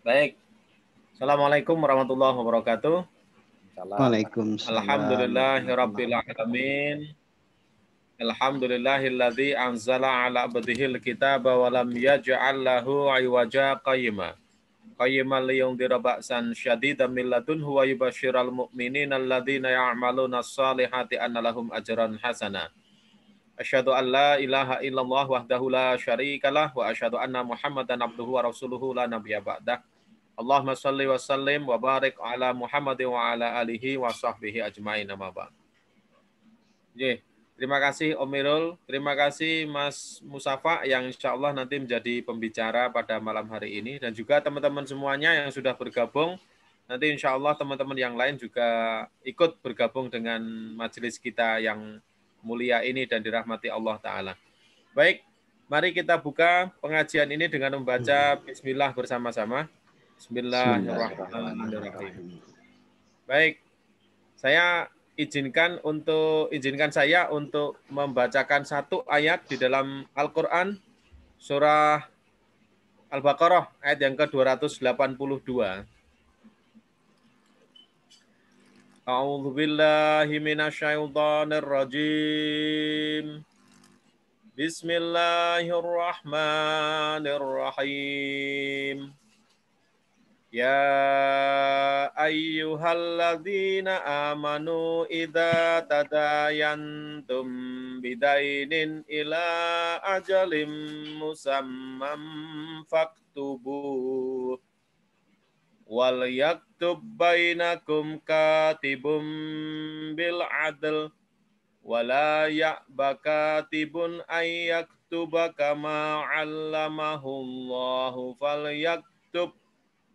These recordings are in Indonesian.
Baik. Assalamualaikum warahmatullahi wabarakatuh. Salam. Waalaikumsalam warahmatullahi Alhamdulillahirabbil alamin. Alhamdulillahilladzi anzala ala abdihil kitaba wa lam yaj'al lahu iwaja qayyima. Qayyiman liyundhira ba'san syadidan min ladunhu wa yubasysyiral mu'minina alladzina ya'maluna shalihati anna lahum ajran hasana. Asyhadu an la ilaha illallah wahdahu la syarikalah wa asyhadu anna Muhammadan abduhu wa rasuluhu la nabiyya ba'dah. Allahumma salli wa sallim wa barik ala Muhammadin wa ala alihi wa sahbihi ajmain amma ba'd. Terima kasih Om Mirul, terima kasih Mas Musafa yang insya Allah nanti menjadi pembicara pada malam hari ini dan juga teman-teman semuanya yang sudah bergabung. Nanti insya Allah teman-teman yang lain juga ikut bergabung dengan majelis kita yang mulia ini dan dirahmati Allah Ta'ala. Baik, mari kita buka pengajian ini dengan membaca Bismillah bersama-sama. Bismillahirrahmanirrahim. Baik, izinkan saya untuk membacakan satu ayat di dalam Al-Quran, surah Al-Baqarah, ayat yang ke-282. A'udzu billahi minasyaitonir rajim. Bismillahirrahmanirrahim. Ya ayyuhalladzina amanu idza tadayantum bidainin ila ajalim musammam faktubuh wal yaktub bainakum katibum bil adl wala ya'ba katibun ay yaktuba kama 'allamahullahu falyaktub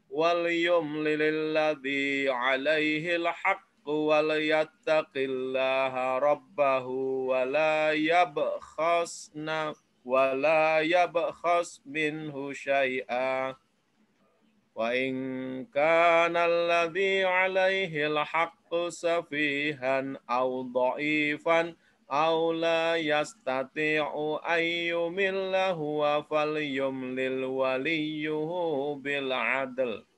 wal yumlil ladzi 'alaihil haqqu wal yattaqillaha rabbahu wala yabkhas minhu syai'a wa in kana alladzi 'alaihil haqqu safihan aw dha'ifan aw la yastati'u ayyumillahu wa falyumlil waliyyuhu bil 'adl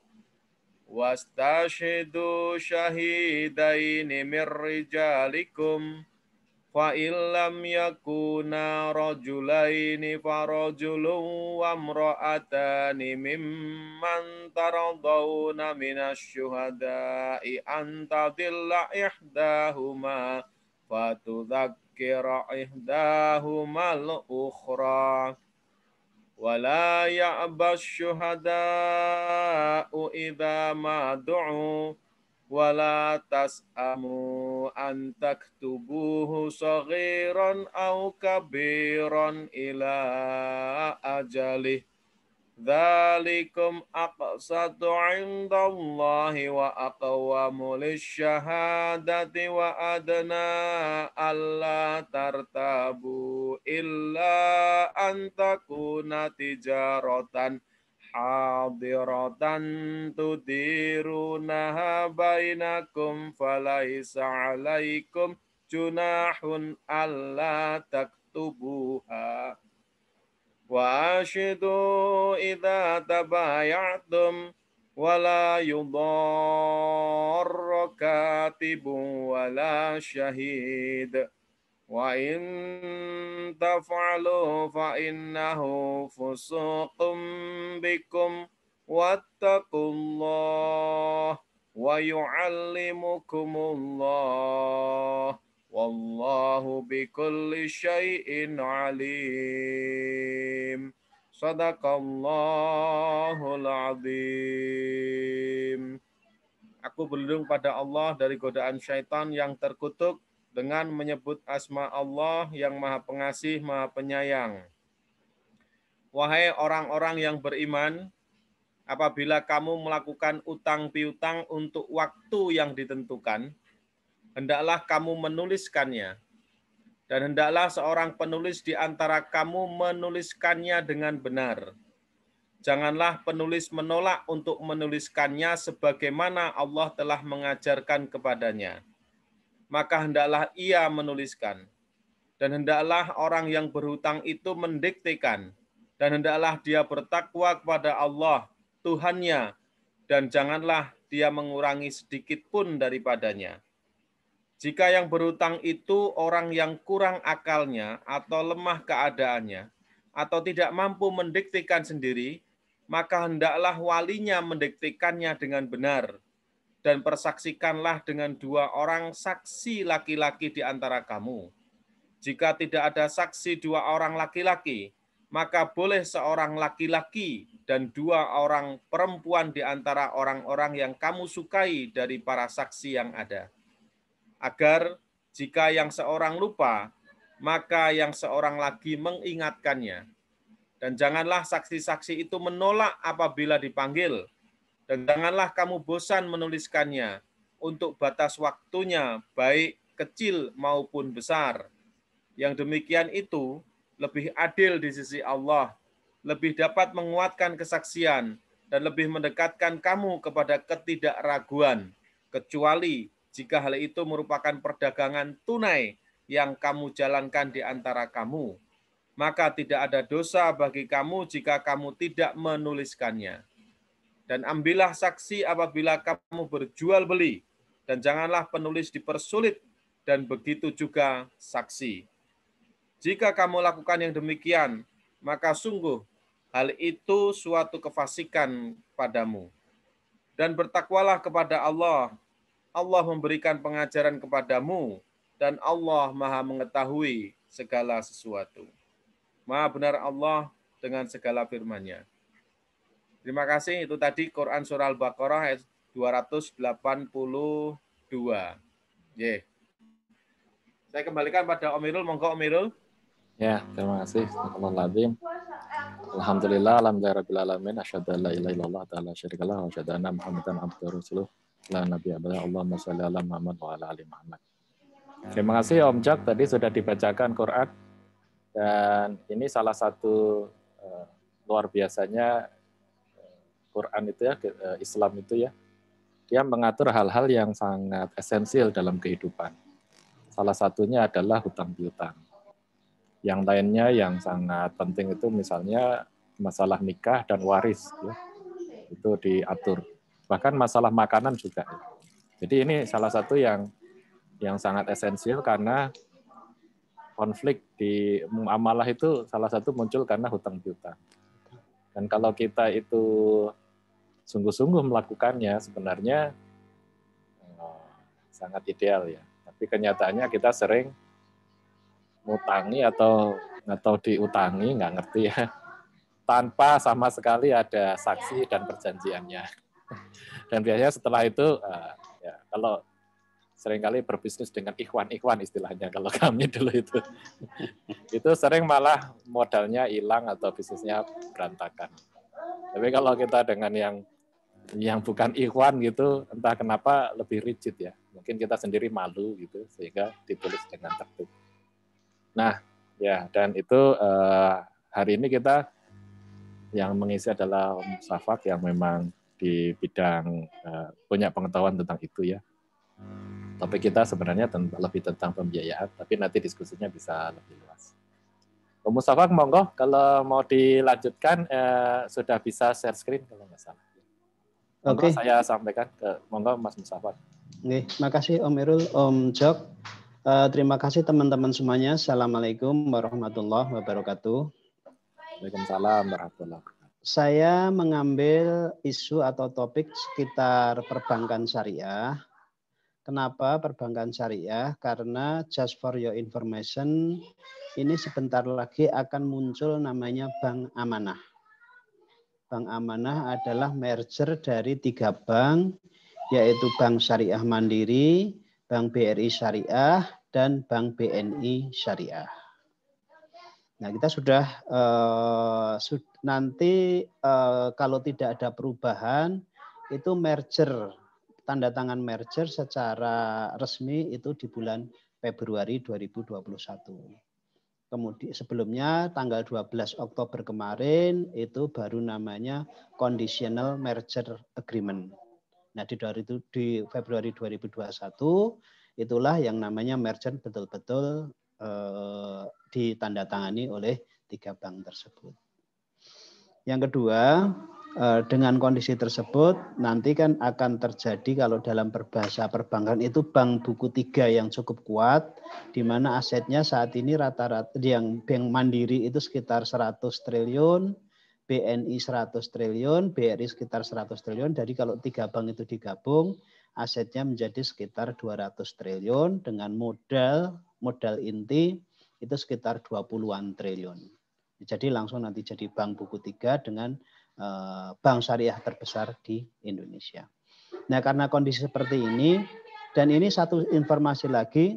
wastashidu syahidaini mir rijalikum fa illam yakuna rajulaini farajulun wa imra'atani mimman taradawna minasy syuhada'i an tadilla ihdahuma fatudzakkira ihdahumal ukhra wala ya'bas syuhada'u idza ma du'u wala tas'amu an taktubuhu saghiran aw kabiran ila ajalih dzalikum aqsatu 'indallahi wa aqwamu lisyahadati wa adna alla tartabu illa an takuna tijaratan hadiratan tudirunaha bainakum falaisa 'alaikum junahun alla taktubuha wa ashidu idza tabayatum wala yudarra katibun wala syahid wa in taf'alu fa innahu fusuqum bikum wattaqullah wa yu'allimukumullah wallahu bikulli syai'in alim. Shadaqallahul azim. Aku berlindung pada Allah dari godaan syaitan yang terkutuk dengan menyebut asma Allah yang Maha Pengasih, Maha Penyayang. Wahai orang-orang yang beriman, apabila kamu melakukan utang piutang untuk waktu yang ditentukan, hendaklah kamu menuliskannya. Dan hendaklah seorang penulis di antara kamu menuliskannya dengan benar. Janganlah penulis menolak untuk menuliskannya sebagaimana Allah telah mengajarkan kepadanya. Maka hendaklah ia menuliskan. Dan hendaklah orang yang berhutang itu mendiktekan. Dan hendaklah dia bertakwa kepada Allah, Tuhannya, dan janganlah dia mengurangi sedikit pun daripadanya. Jika yang berhutang itu orang yang kurang akalnya atau lemah keadaannya, atau tidak mampu mendiktekan sendiri, maka hendaklah walinya mendiktekannya dengan benar, dan persaksikanlah dengan 2 orang saksi laki-laki di antara kamu. Jika tidak ada saksi 2 orang laki-laki, maka boleh seorang laki-laki dan 2 orang perempuan di antara orang-orang yang kamu sukai dari para saksi yang ada. Agar jika yang seorang lupa, maka yang seorang lagi mengingatkannya. Dan janganlah saksi-saksi itu menolak apabila dipanggil, dan janganlah kamu bosan menuliskannya untuk batas waktunya, baik kecil maupun besar. Yang demikian itu lebih adil di sisi Allah, lebih dapat menguatkan kesaksian, dan lebih mendekatkan kamu kepada ketidakraguan, kecuali jika hal itu merupakan perdagangan tunai yang kamu jalankan di antara kamu. Maka tidak ada dosa bagi kamu jika kamu tidak menuliskannya. Dan ambillah saksi apabila kamu berjual beli, dan janganlah penulis dipersulit, dan begitu juga saksi. Jika kamu lakukan yang demikian, maka sungguh hal itu suatu kefasikan padamu. Dan bertakwalah kepada Allah. Allah memberikan pengajaran kepadamu, dan Allah Maha mengetahui segala sesuatu. Maha benar Allah dengan segala firman-Nya. Terima kasih. Itu tadi Quran Surah Al-Baqarah ayat 282. Yeah. Saya kembalikan pada Om Irul. Monggo Om Irul. Ya, terima kasih. Astagfirullahaladzim. Alhamdulillah, alhamdulillah alamin. Asyhadu an la ilaha illallah ta'ala syarikalah wa asyhadu anna Muhammadan abduhu rasuluh. La nabiyya ba'da. Allahumma shalli ala Muhammad wa ala ali Muhammad. Terima kasih Om Jak, tadi sudah dibacakan Quran, dan ini salah satu luar biasanya Quran itu ya, Islam itu ya, dia mengatur hal-hal yang sangat esensial dalam kehidupan. Salah satunya adalah hutang piutang. Yang lainnya yang sangat penting itu misalnya masalah nikah dan waris, ya, itu diatur. Bahkan masalah makanan juga. Ya. Jadi ini salah satu yang sangat esensial karena konflik di muamalah itu salah satu muncul karena hutang piutang. Dan kalau kita itu sungguh-sungguh melakukannya sebenarnya sangat ideal ya. Tapi kenyataannya kita sering ngutangi atau diutangi, nggak ngerti ya, tanpa sama sekali ada saksi dan perjanjiannya. Dan biasanya setelah itu ya, kalau seringkali berbisnis dengan ikhwan istilahnya kalau kami dulu itu sering malah modalnya hilang atau bisnisnya berantakan. Tapi kalau kita dengan yang bukan ikhwan gitu, entah kenapa lebih rigid ya. Mungkin kita sendiri malu gitu sehingga ditulis dengan tertib. Nah, ya, dan itu hari ini kita yang mengisi adalah Om Safak yang memang di bidang punya pengetahuan tentang itu ya. Topik kita sebenarnya lebih tentang pembiayaan, tapi nanti diskusinya bisa lebih luas. Om Safak, monggo kalau mau dilanjutkan sudah bisa share screen kalau nggak salah. Oke. Saya sampaikan ke monggo Mas Musafak. Oke, makasih Om Irul, Om Jok. Terima kasih teman-teman semuanya. Assalamualaikum warahmatullahi wabarakatuh. Waalaikumsalam warahmatullahi wabarakatuh. Saya mengambil isu atau topik sekitar perbankan syariah. Kenapa perbankan syariah? Karena just for your information, ini sebentar lagi akan muncul namanya Bank Amanah. Bank Amanah adalah merger dari 3 bank, yaitu Bank Syariah Mandiri, Bank BRI Syariah, dan Bank BNI Syariah. Nah, kita sudah nanti kalau tidak ada perubahan, itu merger, tanda tangan merger secara resmi itu di bulan Februari 2021. Kemudian sebelumnya tanggal 12 Oktober kemarin itu baru namanya Conditional Merger Agreement. Nah, di Februari 2021 itulah yang namanya merger betul-betul ditandatangani oleh 3 bank tersebut. Yang kedua, Dengan kondisi tersebut nanti kan akan terjadi kalau dalam berbahasa perbankan itu bank buku 3 yang cukup kuat, di mana asetnya saat ini rata-rata yang bank mandiri itu sekitar 100 triliun, BNI 100 triliun, BRI sekitar 100 triliun. Jadi kalau 3 bank itu digabung, asetnya menjadi sekitar 200 triliun dengan modal inti itu sekitar 20-an triliun. Jadi langsung nanti jadi bank buku 3 dengan bank syariah terbesar di Indonesia. Nah, karena kondisi seperti ini, dan ini satu informasi lagi,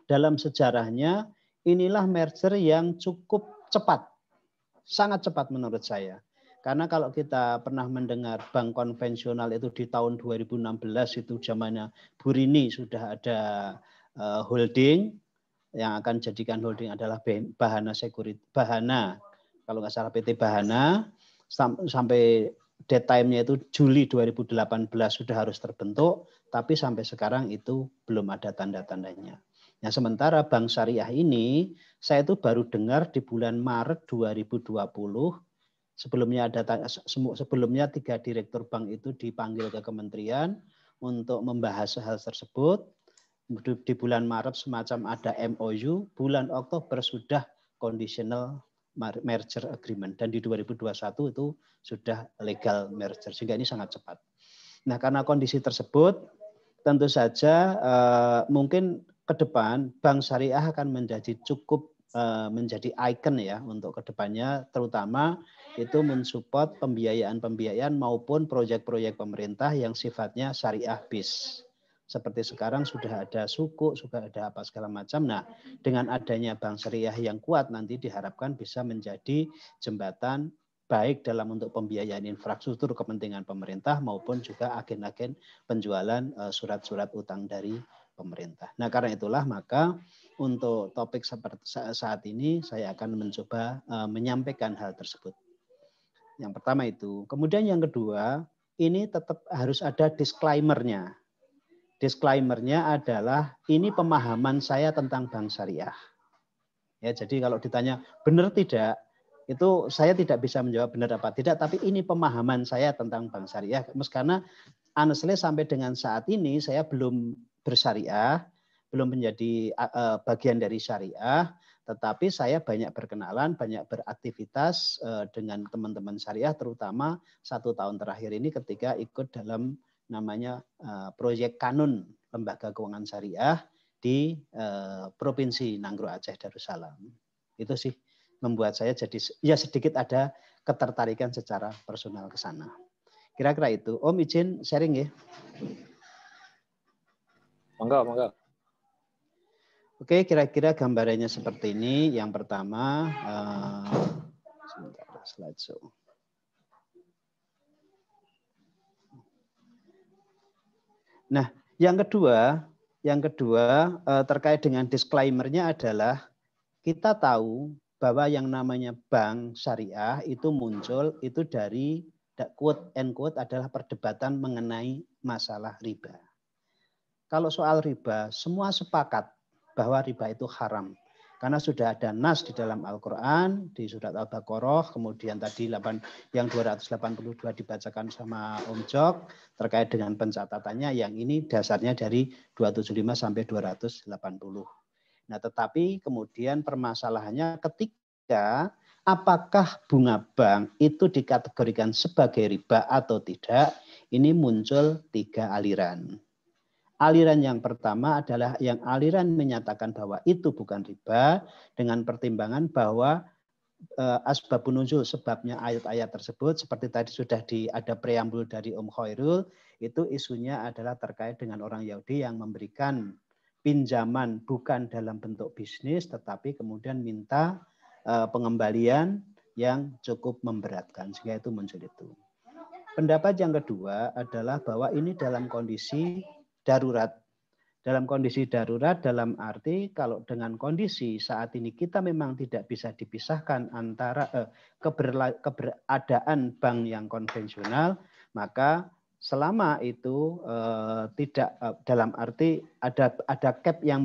dalam sejarahnya inilah merger yang cukup cepat, sangat cepat menurut saya. Karena kalau kita pernah mendengar bank konvensional itu di tahun 2016 itu zamannya Bu Rini sudah ada holding, yang akan jadikan holding adalah Bahana Security, Bahana, kalau nggak salah PT Bahana, sampai dead time-nya itu Juli 2018 sudah harus terbentuk, tapi sampai sekarang itu belum ada tanda-tandanya. Nah, sementara Bank Syariah ini, saya itu baru dengar di bulan Maret 2020, sebelumnya 3 direktur bank itu dipanggil ke kementerian untuk membahas hal tersebut. Di bulan Maret semacam ada MOU, bulan Oktober sudah conditional merger agreement, dan di 2021 itu sudah legal merger, sehingga ini sangat cepat. Nah, karena kondisi tersebut tentu saja mungkin ke depan bank syariah akan menjadi cukup menjadi ikon ya untuk kedepannya, terutama itu mensupport pembiayaan maupun proyek-proyek pemerintah yang sifatnya syariah based. Seperti sekarang sudah ada sukuk, sudah ada apa segala macam. Nah, dengan adanya bank syariah yang kuat nanti diharapkan bisa menjadi jembatan baik dalam untuk pembiayaan infrastruktur kepentingan pemerintah maupun juga agen-agen penjualan surat-surat utang dari pemerintah. Nah, karena itulah maka untuk topik seperti saat ini saya akan mencoba menyampaikan hal tersebut. Yang pertama itu. Kemudian yang kedua, ini tetap harus ada disclaimer-nya. Disclaimer-nya adalah ini pemahaman saya tentang bank syariah. Ya, jadi kalau ditanya benar tidak, itu saya tidak bisa menjawab benar apa tidak, tapi ini pemahaman saya tentang bank syariah. Karena honestly sampai dengan saat ini saya belum bersyariah, belum menjadi bagian dari syariah, tetapi saya banyak berkenalan, banyak beraktivitas dengan teman-teman syariah, terutama 1 tahun terakhir ini ketika ikut dalam namanya proyek Kanun Lembaga Keuangan Syariah di Provinsi Nanggro Aceh Darussalam. Itu sih membuat saya jadi ya sedikit ada ketertarikan secara personal ke sana. Kira-kira itu. Om izin sharing ya. Monggo. Oke, kira-kira gambarannya seperti ini. Yang pertama, sebentar, slideshow. Nah, yang kedua terkait dengan disclaimer-nya adalah kita tahu bahwa yang namanya bank syariah itu muncul itu dari quote and quote adalah perdebatan mengenai masalah riba. Kalau soal riba, semua sepakat bahwa riba itu haram. Karena sudah ada nas di dalam Al-Quran, di surat Al-Baqarah, kemudian tadi yang 282 dibacakan sama Om Jok, terkait dengan pencatatannya, yang ini dasarnya dari 275 sampai 280. Nah, tetapi kemudian permasalahannya ketika apakah bunga bank itu dikategorikan sebagai riba atau tidak, ini muncul 3 aliran. Aliran yang pertama adalah yang aliran menyatakan bahwa itu bukan riba dengan pertimbangan bahwa asbabun nuzul, sebabnya ayat-ayat tersebut seperti tadi sudah ada preambul dari Om Khairul, itu isunya adalah terkait dengan orang Yahudi yang memberikan pinjaman bukan dalam bentuk bisnis tetapi kemudian minta pengembalian yang cukup memberatkan, sehingga itu muncul itu. Pendapat yang kedua adalah bahwa ini dalam kondisi darurat. Dalam kondisi darurat dalam arti kalau dengan kondisi saat ini kita memang tidak bisa dipisahkan antara keberadaan bank yang konvensional, maka selama itu tidak dalam arti ada cap yang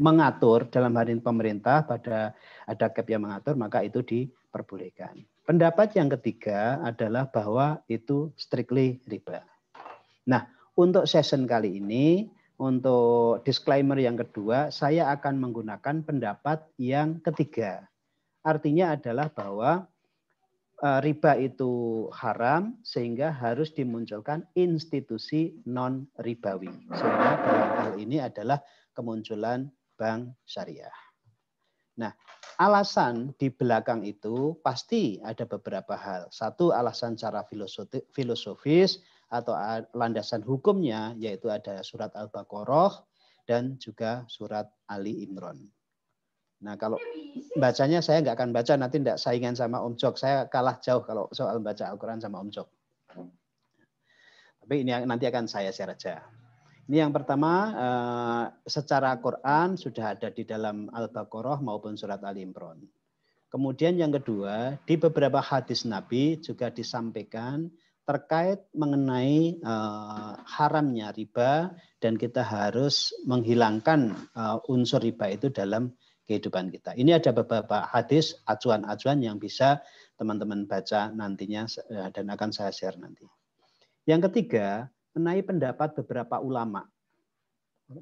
mengatur dalam hal ini pemerintah, pada ada cap yang mengatur, maka itu diperbolehkan. Pendapat yang ketiga adalah bahwa itu strictly riba. Nah, untuk session kali ini, untuk disclaimer yang kedua, saya akan menggunakan pendapat yang ketiga. Artinya adalah bahwa riba itu haram sehingga harus dimunculkan institusi non-ribawi. Sehingga dalam hal ini adalah kemunculan bank syariah. Nah, alasan di belakang itu pasti ada beberapa hal. Satu, alasan secara filosofis atau landasan hukumnya, yaitu ada surat Al-Baqarah dan juga surat Ali Imran. Nah, kalau bacanya saya nggak akan baca, nanti tidak saingan sama Om Jok. Saya kalah jauh kalau soal baca Al-Quran sama Om Jok. Tapi ini nanti akan saya share aja. Ini yang pertama, secara Quran sudah ada di dalam Al-Baqarah maupun surat Ali Imran. Kemudian yang kedua, di beberapa hadis Nabi juga disampaikan terkait mengenai haramnya riba dan kita harus menghilangkan unsur riba itu dalam kehidupan kita. Ini ada beberapa hadis, acuan-acuan yang bisa teman-teman baca nantinya dan akan saya share nanti. Yang ketiga, mengenai pendapat beberapa ulama.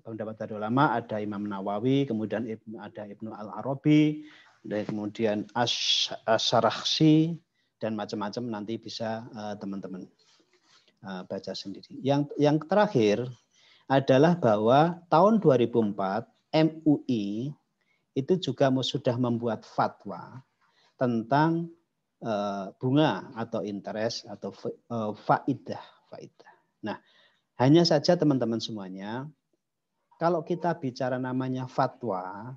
Pendapat dari ulama ada Imam Nawawi, kemudian ada Ibnu Al-Arabi, dan kemudian Asy-Syarakhsi, dan macam-macam nanti bisa teman-teman baca sendiri. Yang terakhir adalah bahwa tahun 2004 MUI itu juga sudah membuat fatwa tentang bunga atau interest atau faidah. Nah, hanya saja teman-teman semuanya, kalau kita bicara namanya fatwa,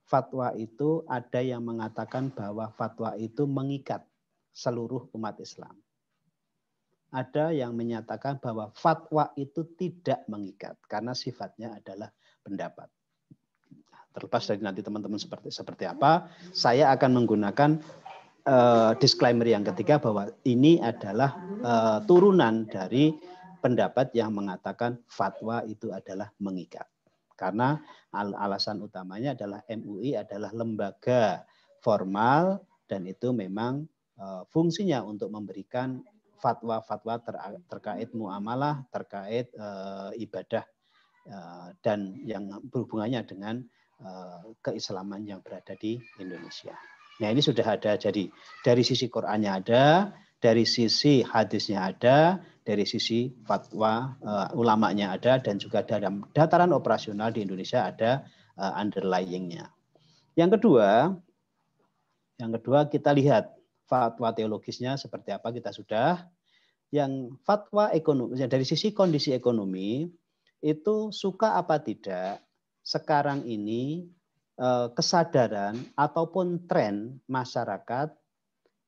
fatwa itu ada yang mengatakan bahwa fatwa itu mengikat seluruh umat Islam. Ada yang menyatakan bahwa fatwa itu tidak mengikat karena sifatnya adalah pendapat. Terlepas dari nanti teman-teman seperti apa, saya akan menggunakan disclaimer yang ketiga bahwa ini adalah turunan dari pendapat yang mengatakan fatwa itu adalah mengikat. Karena alasan utamanya adalah MUI adalah lembaga formal dan itu memang fungsinya untuk memberikan fatwa-fatwa terkait muamalah, terkait ibadah dan yang berhubungannya dengan keislaman yang berada di Indonesia. Nah, ini sudah ada, jadi dari sisi Qur'annya ada, dari sisi hadisnya ada, dari sisi fatwa ulamanya ada, dan juga dalam dataran operasional di Indonesia ada underlying-nya. Yang kedua kita lihat fatwa teologisnya seperti apa kita sudah. Yang fatwa ekonomi dari sisi kondisi ekonomi itu suka apa tidak sekarang ini kesadaran ataupun tren masyarakat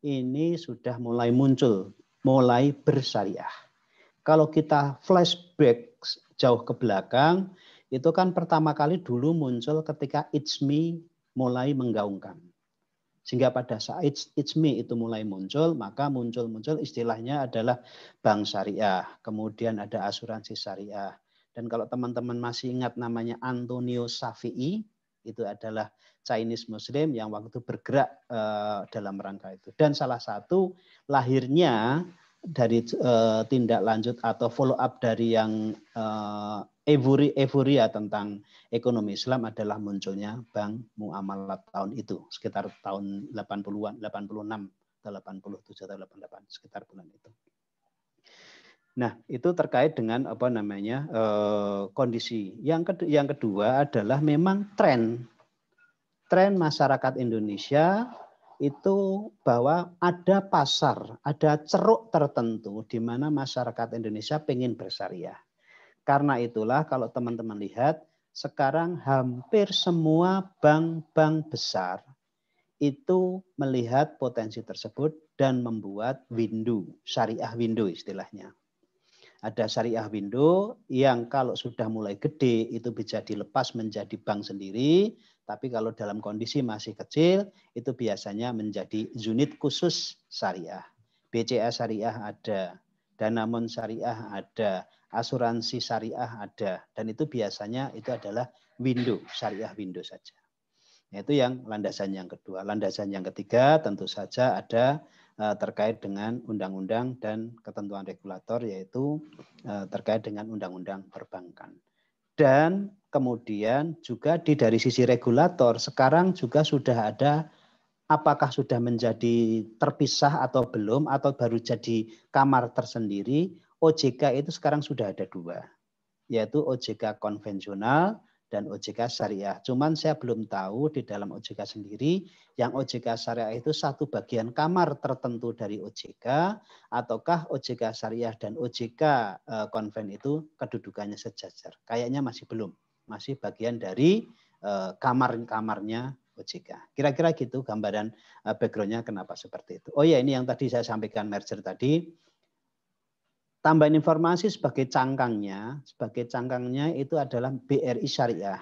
ini sudah mulai muncul, mulai bersyariah. Kalau kita flashback jauh ke belakang, itu kan pertama kali dulu muncul ketika IJMI mulai menggaungkan. Sehingga pada saat IJMI itu mulai muncul, maka muncul istilahnya adalah bank syariah, kemudian ada asuransi syariah. Dan kalau teman-teman masih ingat namanya Antonio Safi'i, itu adalah Chinese Muslim yang waktu itu bergerak dalam rangka itu. Dan salah satu lahirnya dari tindak lanjut atau follow up dari yang euforia tentang ekonomi Islam adalah munculnya Bank Muamalat tahun itu, sekitar tahun 80-an, 86 atau 87 atau 88, sekitar bulan itu. Nah, itu terkait dengan apa namanya kondisi. Yang kedua adalah memang tren masyarakat Indonesia itu bahwa ada pasar, ada ceruk tertentu di mana masyarakat Indonesia pengen bersyariah. Karena itulah kalau teman-teman lihat sekarang hampir semua bank-bank besar itu melihat potensi tersebut dan membuat window, syariah window istilahnya. Ada syariah window yang kalau sudah mulai gede itu bisa dilepas menjadi bank sendiri. Tapi kalau dalam kondisi masih kecil itu biasanya menjadi unit khusus syariah. BCA syariah ada, Danamon syariah ada, asuransi syariah ada. Dan itu biasanya itu adalah window, syariah window saja. Itu yang landasan yang kedua. Landasan yang ketiga tentu saja ada terkait dengan undang-undang dan ketentuan regulator, yaitu terkait dengan undang-undang perbankan. Dan kemudian juga dari sisi regulator sekarang juga sudah ada, apakah sudah menjadi terpisah atau belum, atau baru jadi kamar tersendiri. OJK itu sekarang sudah ada 2, yaitu OJK konvensional dan OJK syariah. Cuman saya belum tahu di dalam OJK sendiri, yang OJK syariah itu satu bagian kamar tertentu dari OJK, ataukah OJK syariah dan OJK konven itu kedudukannya sejajar. Kayaknya masih belum, masih bagian dari kamar-kamarnya OJK. Kira-kira gitu gambaran background-nya kenapa seperti itu. Oh ya, ini yang tadi saya sampaikan merger tadi. Tambahan informasi sebagai cangkangnya itu adalah BRI Syariah.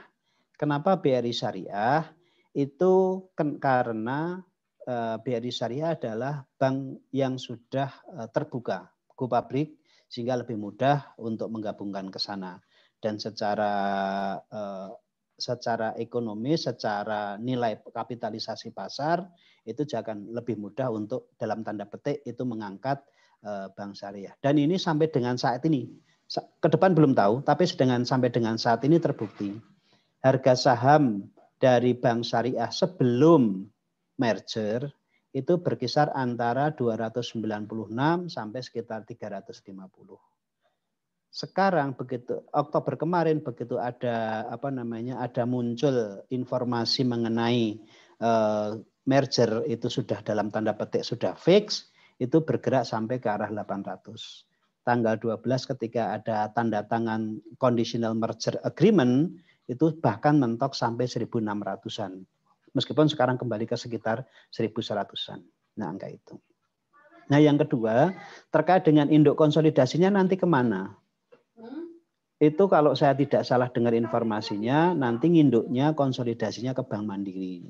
Kenapa BRI Syariah? Itu karena BRI Syariah adalah bank yang sudah terbuka, go public, sehingga lebih mudah untuk menggabungkan ke sana. Dan secara ekonomi, secara nilai kapitalisasi pasar, itu akan lebih mudah untuk dalam tanda petik itu mengangkat bank syariah. Dan ini sampai dengan saat ini, ke depan belum tahu, tapi sampai dengan saat ini terbukti. Harga saham dari bank syariah sebelum merger itu berkisar antara 296 sampai sekitar 350. Sekarang begitu Oktober kemarin begitu ada ada muncul informasi mengenai merger itu sudah dalam tanda petik sudah fix, itu bergerak sampai ke arah 800. Tanggal 12 ketika ada tanda tangan conditional merger agreement, itu bahkan mentok sampai 1.600-an. Meskipun sekarang kembali ke sekitar 1.100-an. Nah, angka itu. Nah, yang kedua, terkait dengan induk konsolidasinya nanti kemana? Itu kalau saya tidak salah dengar informasinya, nanti induknya konsolidasinya ke Bank Mandiri.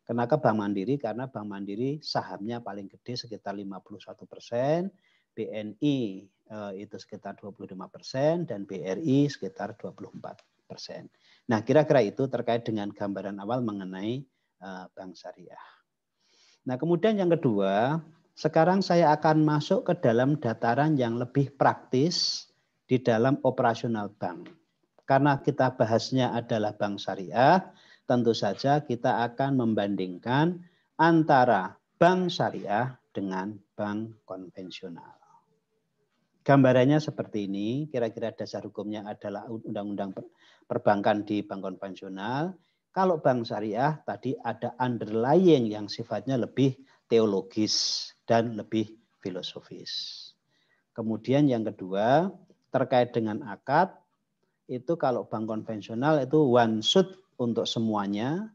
Kenapa Bank Mandiri? Karena Bank Mandiri sahamnya paling gede sekitar 51%, BNI itu sekitar 25%, dan BRI sekitar 24%. Nah, kira-kira itu terkait dengan gambaran awal mengenai Bank Syariah. Nah, kemudian yang kedua, sekarang saya akan masuk ke dalam dataran yang lebih praktis di dalam operasional bank. Karena kita bahasnya adalah Bank Syariah, tentu saja kita akan membandingkan antara bank syariah dengan bank konvensional. Gambarannya seperti ini, kira-kira dasar hukumnya adalah undang-undang perbankan di bank konvensional. Kalau bank syariah tadi ada underlying yang sifatnya lebih teologis dan lebih filosofis. Kemudian yang kedua, terkait dengan akad, itu kalau bank konvensional itu one shot untuk semuanya.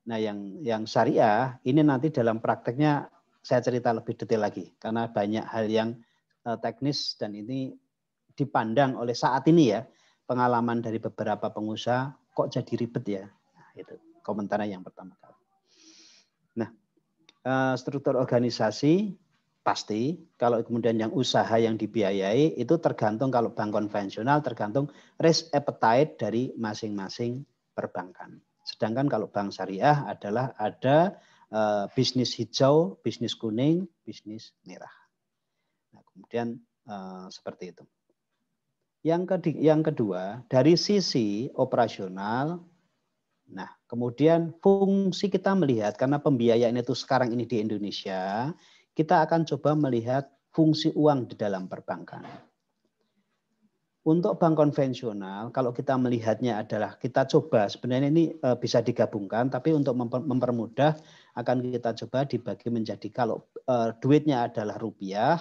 Nah, yang syariah ini nanti dalam prakteknya saya cerita lebih detail lagi karena banyak hal yang teknis dan ini dipandang oleh saat ini ya, pengalaman dari beberapa pengusaha kok jadi ribet ya. Nah, itu komentarnya yang pertama kali. Nah, struktur organisasi pasti, kalau kemudian yang usaha yang dibiayai itu tergantung, kalau bank konvensional tergantung risk appetite dari masing-masing perbankan. Sedangkan kalau bank syariah adalah ada bisnis hijau, bisnis kuning, bisnis merah. Nah, kemudian seperti itu. Yang kedua, dari sisi operasional, nah kemudian fungsi kita melihat, karena pembiayaan itu sekarang ini di Indonesia, kita akan coba melihat fungsi uang di dalam perbankan. Untuk bank konvensional, kalau kita melihatnya adalah kita coba, sebenarnya ini bisa digabungkan, tapi untuk mempermudah akan kita coba dibagi menjadi, kalau duitnya adalah rupiah,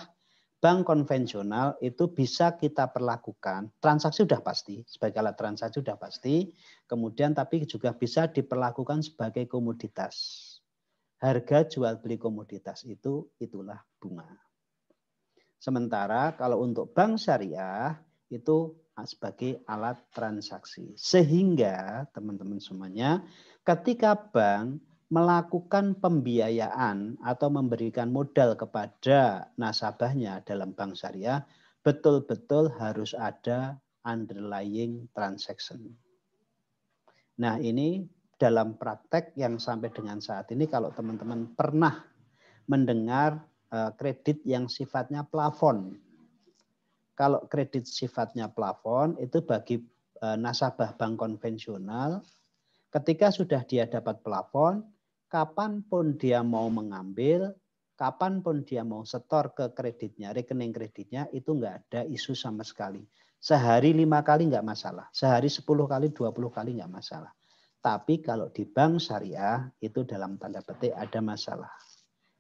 bank konvensional itu bisa kita perlakukan, transaksi sudah pasti, sebagai alat transaksi sudah pasti, kemudian tapi juga bisa diperlakukan sebagai komoditas. Harga jual beli komoditas itulah bunga. Sementara kalau untuk bank syariah itu sebagai alat transaksi. Sehingga teman-teman semuanya ketika bank melakukan pembiayaan atau memberikan modal kepada nasabahnya dalam bank syariah, betul-betul harus ada underlying transaction. Nah, ini dalam praktek yang sampai dengan saat ini, kalau teman-teman pernah mendengar kredit yang sifatnya plafon. Kalau kredit sifatnya plafon itu bagi nasabah bank konvensional, ketika sudah dia dapat plafon, kapanpun dia mau mengambil, kapanpun dia mau setor ke kreditnya, rekening kreditnya, itu nggak ada isu sama sekali. Sehari 5 kali nggak masalah, sehari 10 kali, 20 kali nggak masalah. Tapi kalau di bank syariah itu dalam tanda petik ada masalah.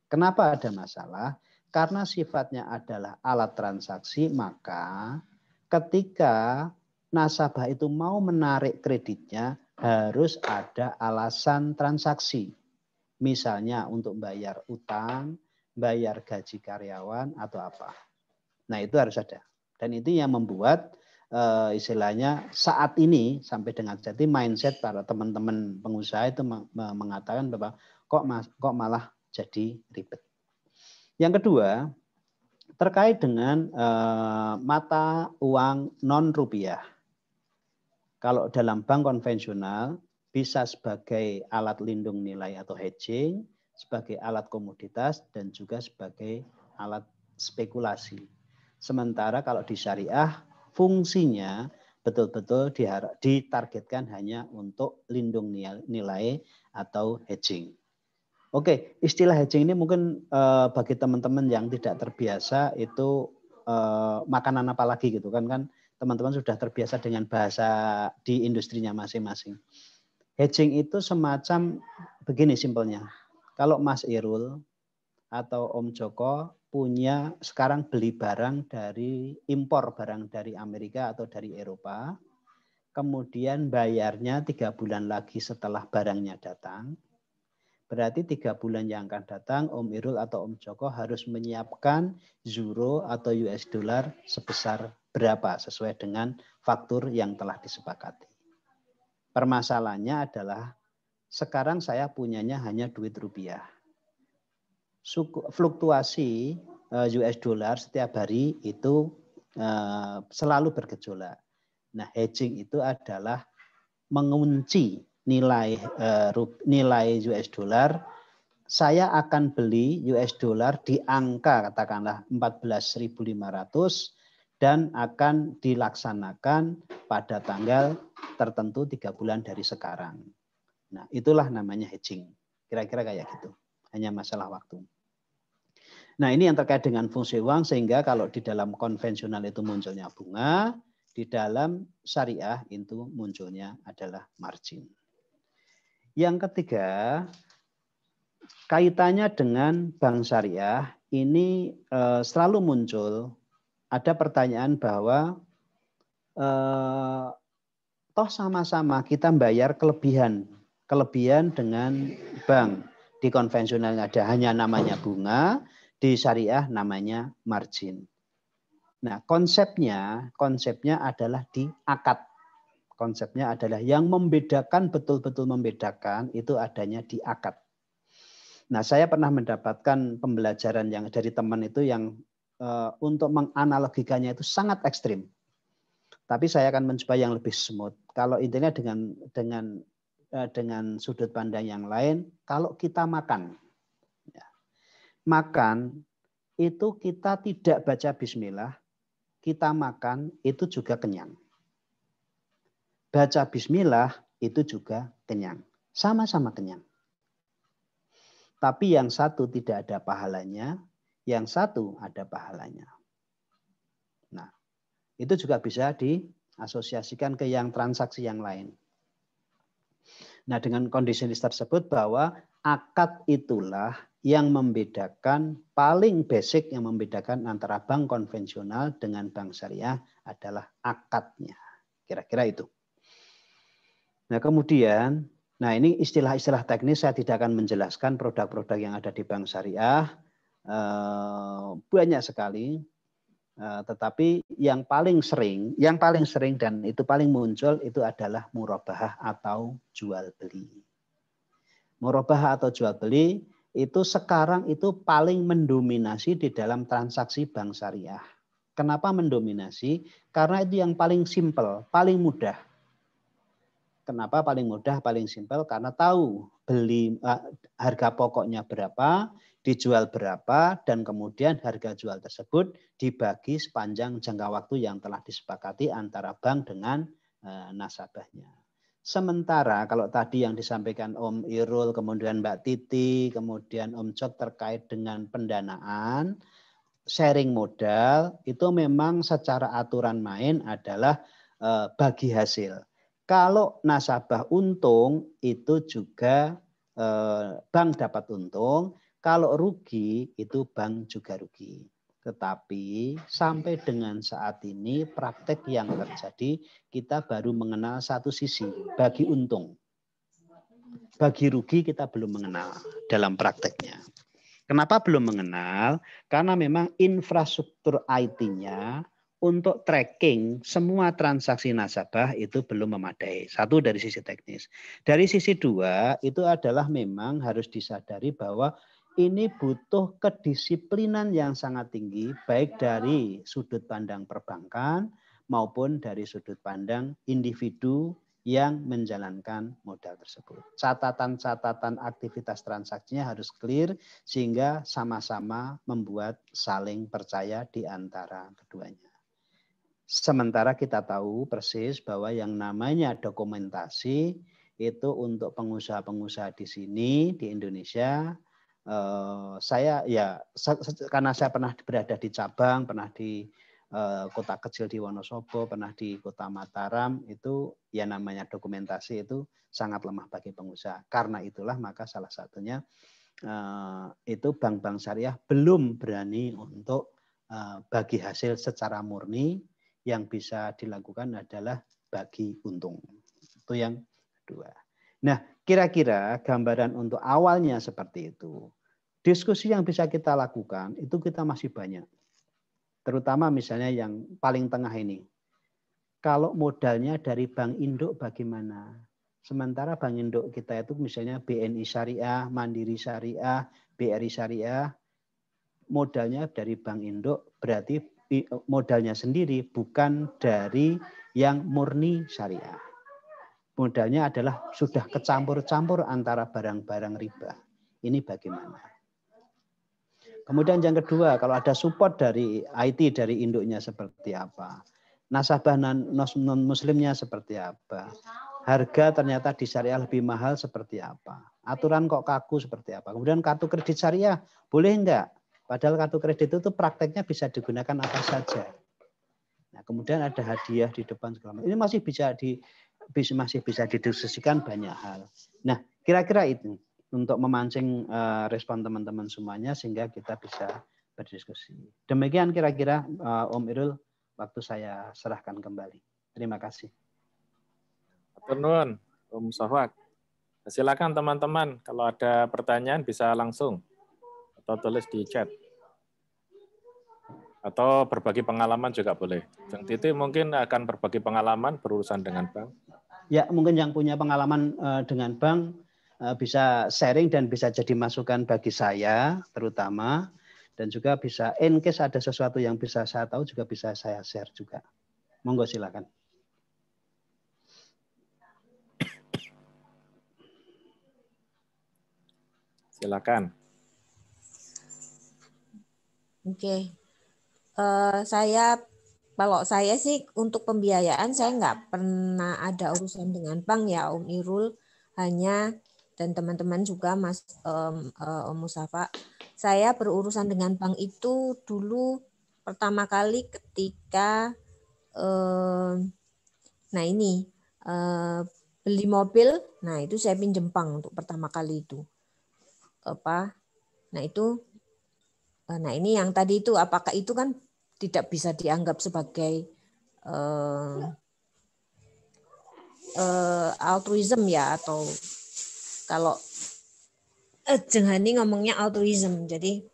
Kenapa ada masalah? Karena sifatnya adalah alat transaksi, maka ketika nasabah itu mau menarik kreditnya harus ada alasan transaksi. Misalnya untuk bayar utang, bayar gaji karyawan atau apa. Nah, itu harus ada. Dan itu yang membuat istilahnya saat ini sampai dengan jadi mindset para teman-teman pengusaha itu mengatakan bahwa kok malah jadi ribet. Yang kedua, terkait dengan mata uang non rupiah. Kalau dalam bank konvensional bisa sebagai alat lindung nilai atau hedging, sebagai alat komoditas, dan juga sebagai alat spekulasi. Sementara kalau di syariah, fungsinya betul-betul ditargetkan hanya untuk lindung nilai atau hedging. Oke, istilah hedging ini mungkin bagi teman-teman yang tidak terbiasa itu makanan apa lagi gitu kan teman-teman sudah terbiasa dengan bahasa di industrinya masing-masing. Hedging itu semacam begini simpelnya. Kalau Mas Irul atau Om Joko punya sekarang beli barang dari impor barang dari Amerika atau dari Eropa, kemudian bayarnya 3 bulan lagi setelah barangnya datang. Berarti 3 bulan yang akan datang, Om Irul atau Om Joko harus menyiapkan euro atau US dollar sebesar berapa sesuai dengan faktur yang telah disepakati. Permasalahannya adalah sekarang saya punyanya hanya duit rupiah. Fluktuasi US dollar setiap hari itu selalu bergejolak. Nah, hedging itu adalah mengunci nilai US dollar, saya akan beli US dollar di angka katakanlah 14.500 dan akan dilaksanakan pada tanggal tertentu 3 bulan dari sekarang. Nah, itulah namanya hedging. Kira-kira kayak gitu. Hanya masalah waktu. Nah, ini yang terkait dengan fungsi uang sehingga kalau di dalam konvensional itu munculnya bunga, di dalam syariah itu munculnya adalah margin. Yang ketiga, kaitannya dengan bank syariah, ini selalu muncul, ada pertanyaan bahwa toh sama-sama kita bayar kelebihan dengan bank. Di konvensional ada hanya namanya bunga, di syariah namanya margin. Nah, konsepnya adalah di akad. Konsepnya adalah yang membedakan, betul-betul membedakan itu adanya di akad. Nah, saya pernah mendapatkan pembelajaran yang dari teman itu yang untuk menganalogikannya itu sangat ekstrim. Tapi saya akan mencoba yang lebih smooth. Kalau intinya dengan sudut pandang yang lain, kalau kita makan, makan itu kita tidak baca bismillah, kita makan itu juga kenyang. Baca bismillah itu juga kenyang. Sama-sama kenyang. Tapi yang satu tidak ada pahalanya, yang satu ada pahalanya. Nah, itu juga bisa diasosiasikan ke yang transaksi yang lain. Nah, dengan kondisi tersebut bahwa akad itulah yang membedakan, paling basic yang membedakan antara bank konvensional dengan bank syariah adalah akadnya. Kira-kira itu. Nah, kemudian, ini istilah-istilah teknis saya tidak akan menjelaskan produk-produk yang ada di bank syariah. Banyak sekali. Tetapi yang paling sering dan itu paling muncul itu adalah murabahah atau jual beli. Murabahah atau jual beli itu sekarang itu paling mendominasi di dalam transaksi bank syariah. Kenapa mendominasi? Karena itu yang paling simpel, paling mudah. Kenapa paling mudah, paling simpel? Karena tahu beli harga pokoknya berapa, dijual berapa, dan kemudian harga jual tersebut dibagi sepanjang jangka waktu yang telah disepakati antara bank dengan nasabahnya. Sementara kalau tadi yang disampaikan Om Irul, kemudian Mbak Titi, kemudian Om Jok terkait dengan pendanaan, sharing modal, itu memang secara aturan main adalah bagi hasil. Kalau nasabah untung, itu juga bank dapat untung. Kalau rugi, itu bank juga rugi. Tetapi sampai dengan saat ini praktek yang terjadi, kita baru mengenal satu sisi, bagi untung. Bagi rugi kita belum mengenal dalam prakteknya. Kenapa belum mengenal? Karena memang infrastruktur IT-nya untuk tracking semua transaksi nasabah itu belum memadai. Satu dari sisi teknis. Dari sisi dua, itu adalah memang harus disadari bahwa ini butuh kedisiplinan yang sangat tinggi, baik dari sudut pandang perbankan maupun dari sudut pandang individu yang menjalankan modal tersebut. Catatan-catatan aktivitas transaksinya harus clear sehingga sama-sama membuat saling percaya di antara keduanya. Sementara kita tahu persis bahwa yang namanya dokumentasi itu untuk pengusaha-pengusaha di sini di Indonesia, saya ya karena saya pernah berada di cabang, pernah di kota kecil di Wonosobo, pernah di kota Mataram, itu ya namanya dokumentasi itu sangat lemah bagi pengusaha. Karena itulah maka salah satunya itu bank-bank syariah belum berani untuk bagi hasil secara murni. Yang bisa dilakukan adalah bagi untung. Itu yang kedua. Nah, kira-kira gambaran untuk awalnya seperti itu. Diskusi yang bisa kita lakukan itu kita masih banyak. Terutama misalnya yang paling tengah ini. Kalau modalnya dari bank induk bagaimana? Sementara bank induk kita itu misalnya BNI Syariah, Mandiri Syariah, BRI Syariah, modalnya dari bank induk berarti modalnya sendiri bukan dari yang murni syariah. Modalnya adalah sudah kecampur-campur antara barang-barang riba. Ini bagaimana? Kemudian yang kedua, kalau ada support dari IT dari induknya seperti apa? Nasabah non-muslimnya seperti apa? Harga ternyata di syariah lebih mahal seperti apa? Aturan kok kaku seperti apa? Kemudian kartu kredit syariah boleh enggak? Padahal kartu kredit itu prakteknya bisa digunakan apa saja. Nah, kemudian ada hadiah di depan segala macam. Ini masih bisa didiskusikan banyak hal. Nah, kira-kira itu untuk memancing respon teman-teman semuanya sehingga kita bisa berdiskusi. Demikian kira-kira Om Irul, waktu saya serahkan kembali. Terima kasih. Atur nuwun, Om Sofak. Silakan teman-teman, kalau ada pertanyaan bisa langsung atau tulis di chat. Atau berbagi pengalaman juga boleh. Jeng Titi mungkin akan berbagi pengalaman berurusan dengan bank. Ya, mungkin yang punya pengalaman dengan bank bisa sharing dan bisa jadi masukan bagi saya terutama. Dan juga bisa, in case ada sesuatu yang bisa saya tahu juga bisa saya share juga. Monggo silakan. Silakan. Oke. Kalau saya sih untuk pembiayaan saya nggak pernah ada urusan dengan bank ya Om Irul, hanya dan teman-teman juga Om Mustafa. Saya berurusan dengan bank itu dulu pertama kali ketika beli mobil. Nah itu saya pinjem bank untuk pertama kali itu. Nah ini yang tadi itu apakah itu kan tidak bisa dianggap sebagai altruism ya, atau kalau Jenghani ngomongnya altruism, jadi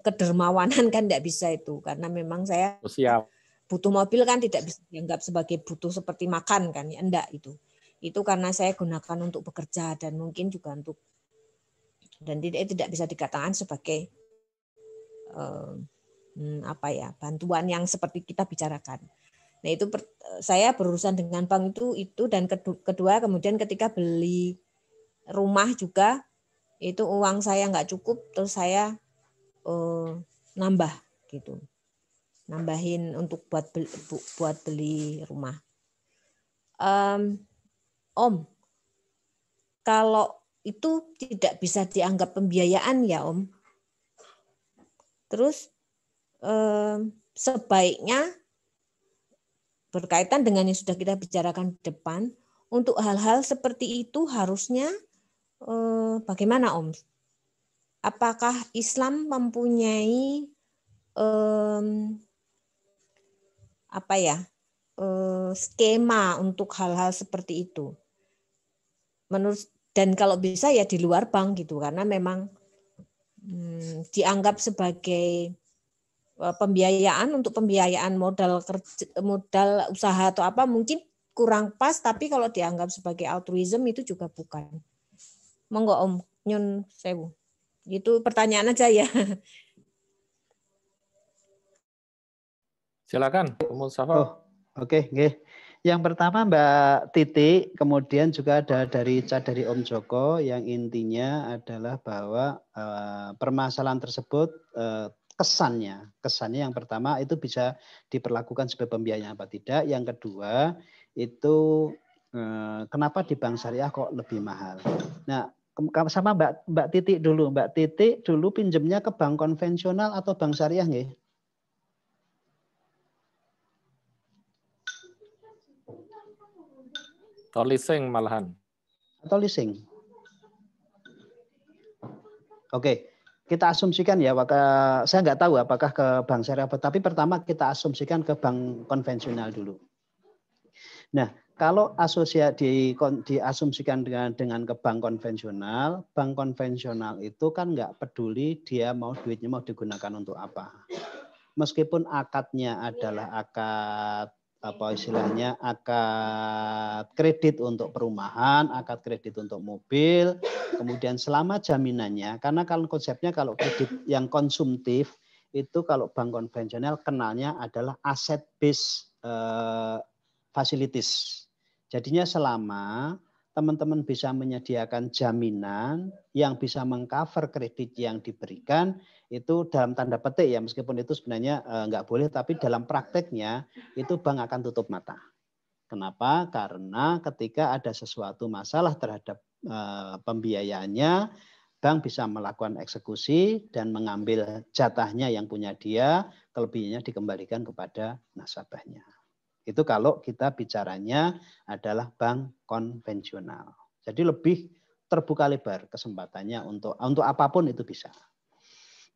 kedermawanan kan tidak bisa itu, karena memang saya butuh mobil kan tidak bisa dianggap sebagai butuh seperti makan kan ya, enggak itu karena saya gunakan untuk bekerja dan mungkin juga untuk, dan tidak bisa dikatakan sebagai bantuan yang seperti kita bicarakan. Nah itu saya berurusan dengan bank itu dan kedua kemudian ketika beli rumah juga itu uang saya nggak cukup, terus saya nambah gitu, nambahin untuk buat beli rumah. Om, kalau itu tidak bisa dianggap pembiayaan ya Om. Terus sebaiknya berkaitan dengan yang sudah kita bicarakan di depan, untuk hal-hal seperti itu harusnya bagaimana Om? Apakah Islam mempunyai skema untuk hal-hal seperti itu? Dan kalau bisa ya di luar bank gitu, karena memang dianggap sebagai pembiayaan untuk pembiayaan modal usaha atau apa mungkin kurang pas, tapi kalau dianggap sebagai altruism itu juga bukan. Monggo Om, nyun sewu. Itu pertanyaan aja ya. Silakan, Om Mustafa. Oke. Yang pertama Mbak Titi, kemudian juga ada dari Om Joko yang intinya adalah bahwa permasalahan tersebut kesannya yang pertama itu bisa diperlakukan sebagai pembiayaan apa tidak. Yang kedua itu kenapa di bank syariah kok lebih mahal. Nah, sama Mbak Titi dulu. Mbak Titi dulu pinjemnya ke bank konvensional atau bank syariah nggih? Atau leasing malahan. Atau leasing? Oke. Kita asumsikan ya, saya nggak tahu apakah ke bank syariah, tapi pertama kita asumsikan ke bank konvensional dulu. Nah, kalau diasumsikan dengan ke bank konvensional itu kan nggak peduli dia duitnya mau digunakan untuk apa. Meskipun akadnya adalah akad kredit untuk perumahan, akad kredit untuk mobil, kemudian selama jaminannya, karena kalau konsepnya kalau kredit yang konsumtif itu kalau bank konvensional kenalnya adalah asset based facilities. Jadinya selama teman-teman bisa menyediakan jaminan yang bisa mengcover kredit yang diberikan, itu dalam tanda petik ya, meskipun itu sebenarnya nggak boleh, tapi dalam prakteknya itu bank akan tutup mata. Kenapa? Karena ketika ada sesuatu masalah terhadap pembiayaannya, bank bisa melakukan eksekusi dan mengambil jatahnya yang punya dia, kelebihannya dikembalikan kepada nasabahnya. Itu kalau kita bicaranya adalah bank konvensional. Jadi lebih terbuka lebar kesempatannya untuk apapun itu bisa.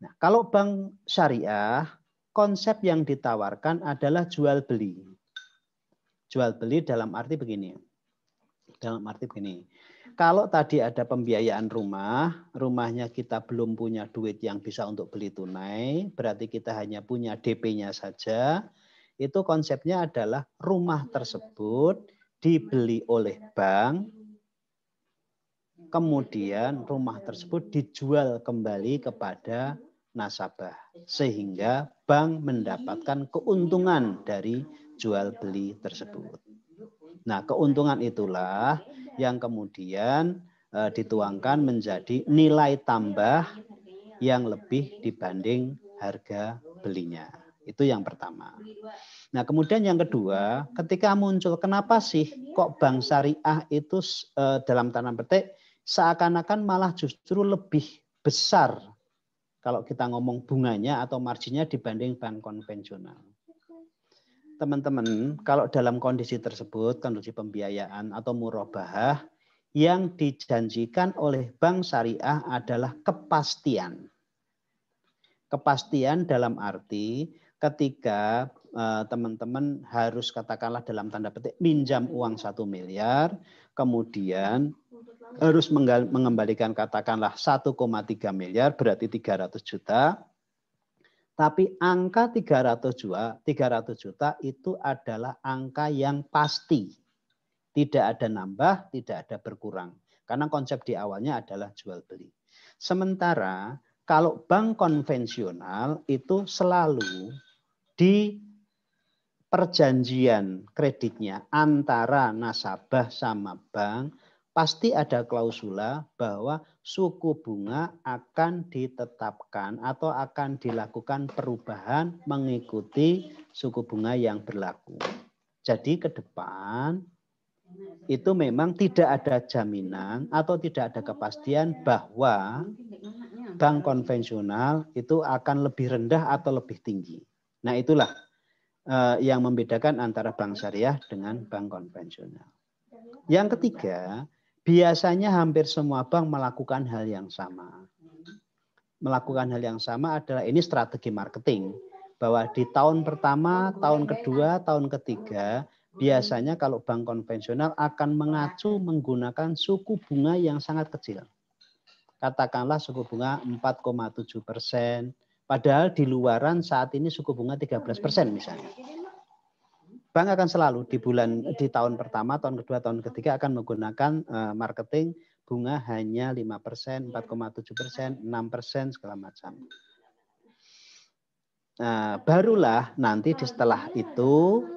Nah, kalau bank syariah, konsep yang ditawarkan adalah jual beli. Jual beli dalam arti begini. Kalau tadi ada pembiayaan rumahnya kita belum punya duit yang bisa untuk beli tunai, berarti kita hanya punya DP-nya saja. Itu konsepnya adalah rumah tersebut dibeli oleh bank, kemudian rumah tersebut dijual kembali kepada nasabah, sehingga bank mendapatkan keuntungan dari jual beli tersebut. Nah, keuntungan itulah yang kemudian dituangkan menjadi nilai tambah yang lebih dibanding harga belinya. Itu yang pertama. Nah, kemudian yang kedua, ketika muncul kenapa sih kok bank syariah itu dalam tanda petik seakan-akan malah justru lebih besar kalau kita ngomong bunganya atau marginnya dibanding bank konvensional. Teman-teman, kalau dalam kondisi tersebut, kondisi pembiayaan atau murabahah, yang dijanjikan oleh bank syariah adalah kepastian. Kepastian dalam arti ketika teman-teman harus katakanlah dalam tanda petik minjam uang 1 miliar, kemudian harus mengembalikan katakanlah 1,3 miliar berarti 300 juta. Tapi angka 300 juta itu adalah angka yang pasti. Tidak ada nambah, tidak ada berkurang. Karena konsep di awalnya adalah jual beli. Sementara kalau bank konvensional itu selalu perjanjian kreditnya antara nasabah sama bank, pasti ada klausula bahwa suku bunga akan ditetapkan atau akan dilakukan perubahan mengikuti suku bunga yang berlaku. Jadi ke depan itu memang tidak ada jaminan atau tidak ada kepastian bahwa bank konvensional itu akan lebih rendah atau lebih tinggi. Nah, itulah yang membedakan antara bank syariah dengan bank konvensional. Yang ketiga, biasanya hampir semua bank melakukan hal yang sama. Melakukan hal yang sama adalah ini strategi marketing. Bahwa di tahun pertama, tahun kedua, tahun ketiga, biasanya kalau bank konvensional akan mengacu menggunakan suku bunga yang sangat kecil. Katakanlah suku bunga 4,7%. Padahal di luaran saat ini suku bunga 13% misalnya. Bank akan selalu di tahun pertama, tahun kedua, tahun ketiga akan menggunakan marketing bunga hanya 5%, 4,7%, 6%, segala macam. Nah, barulah nanti setelah itu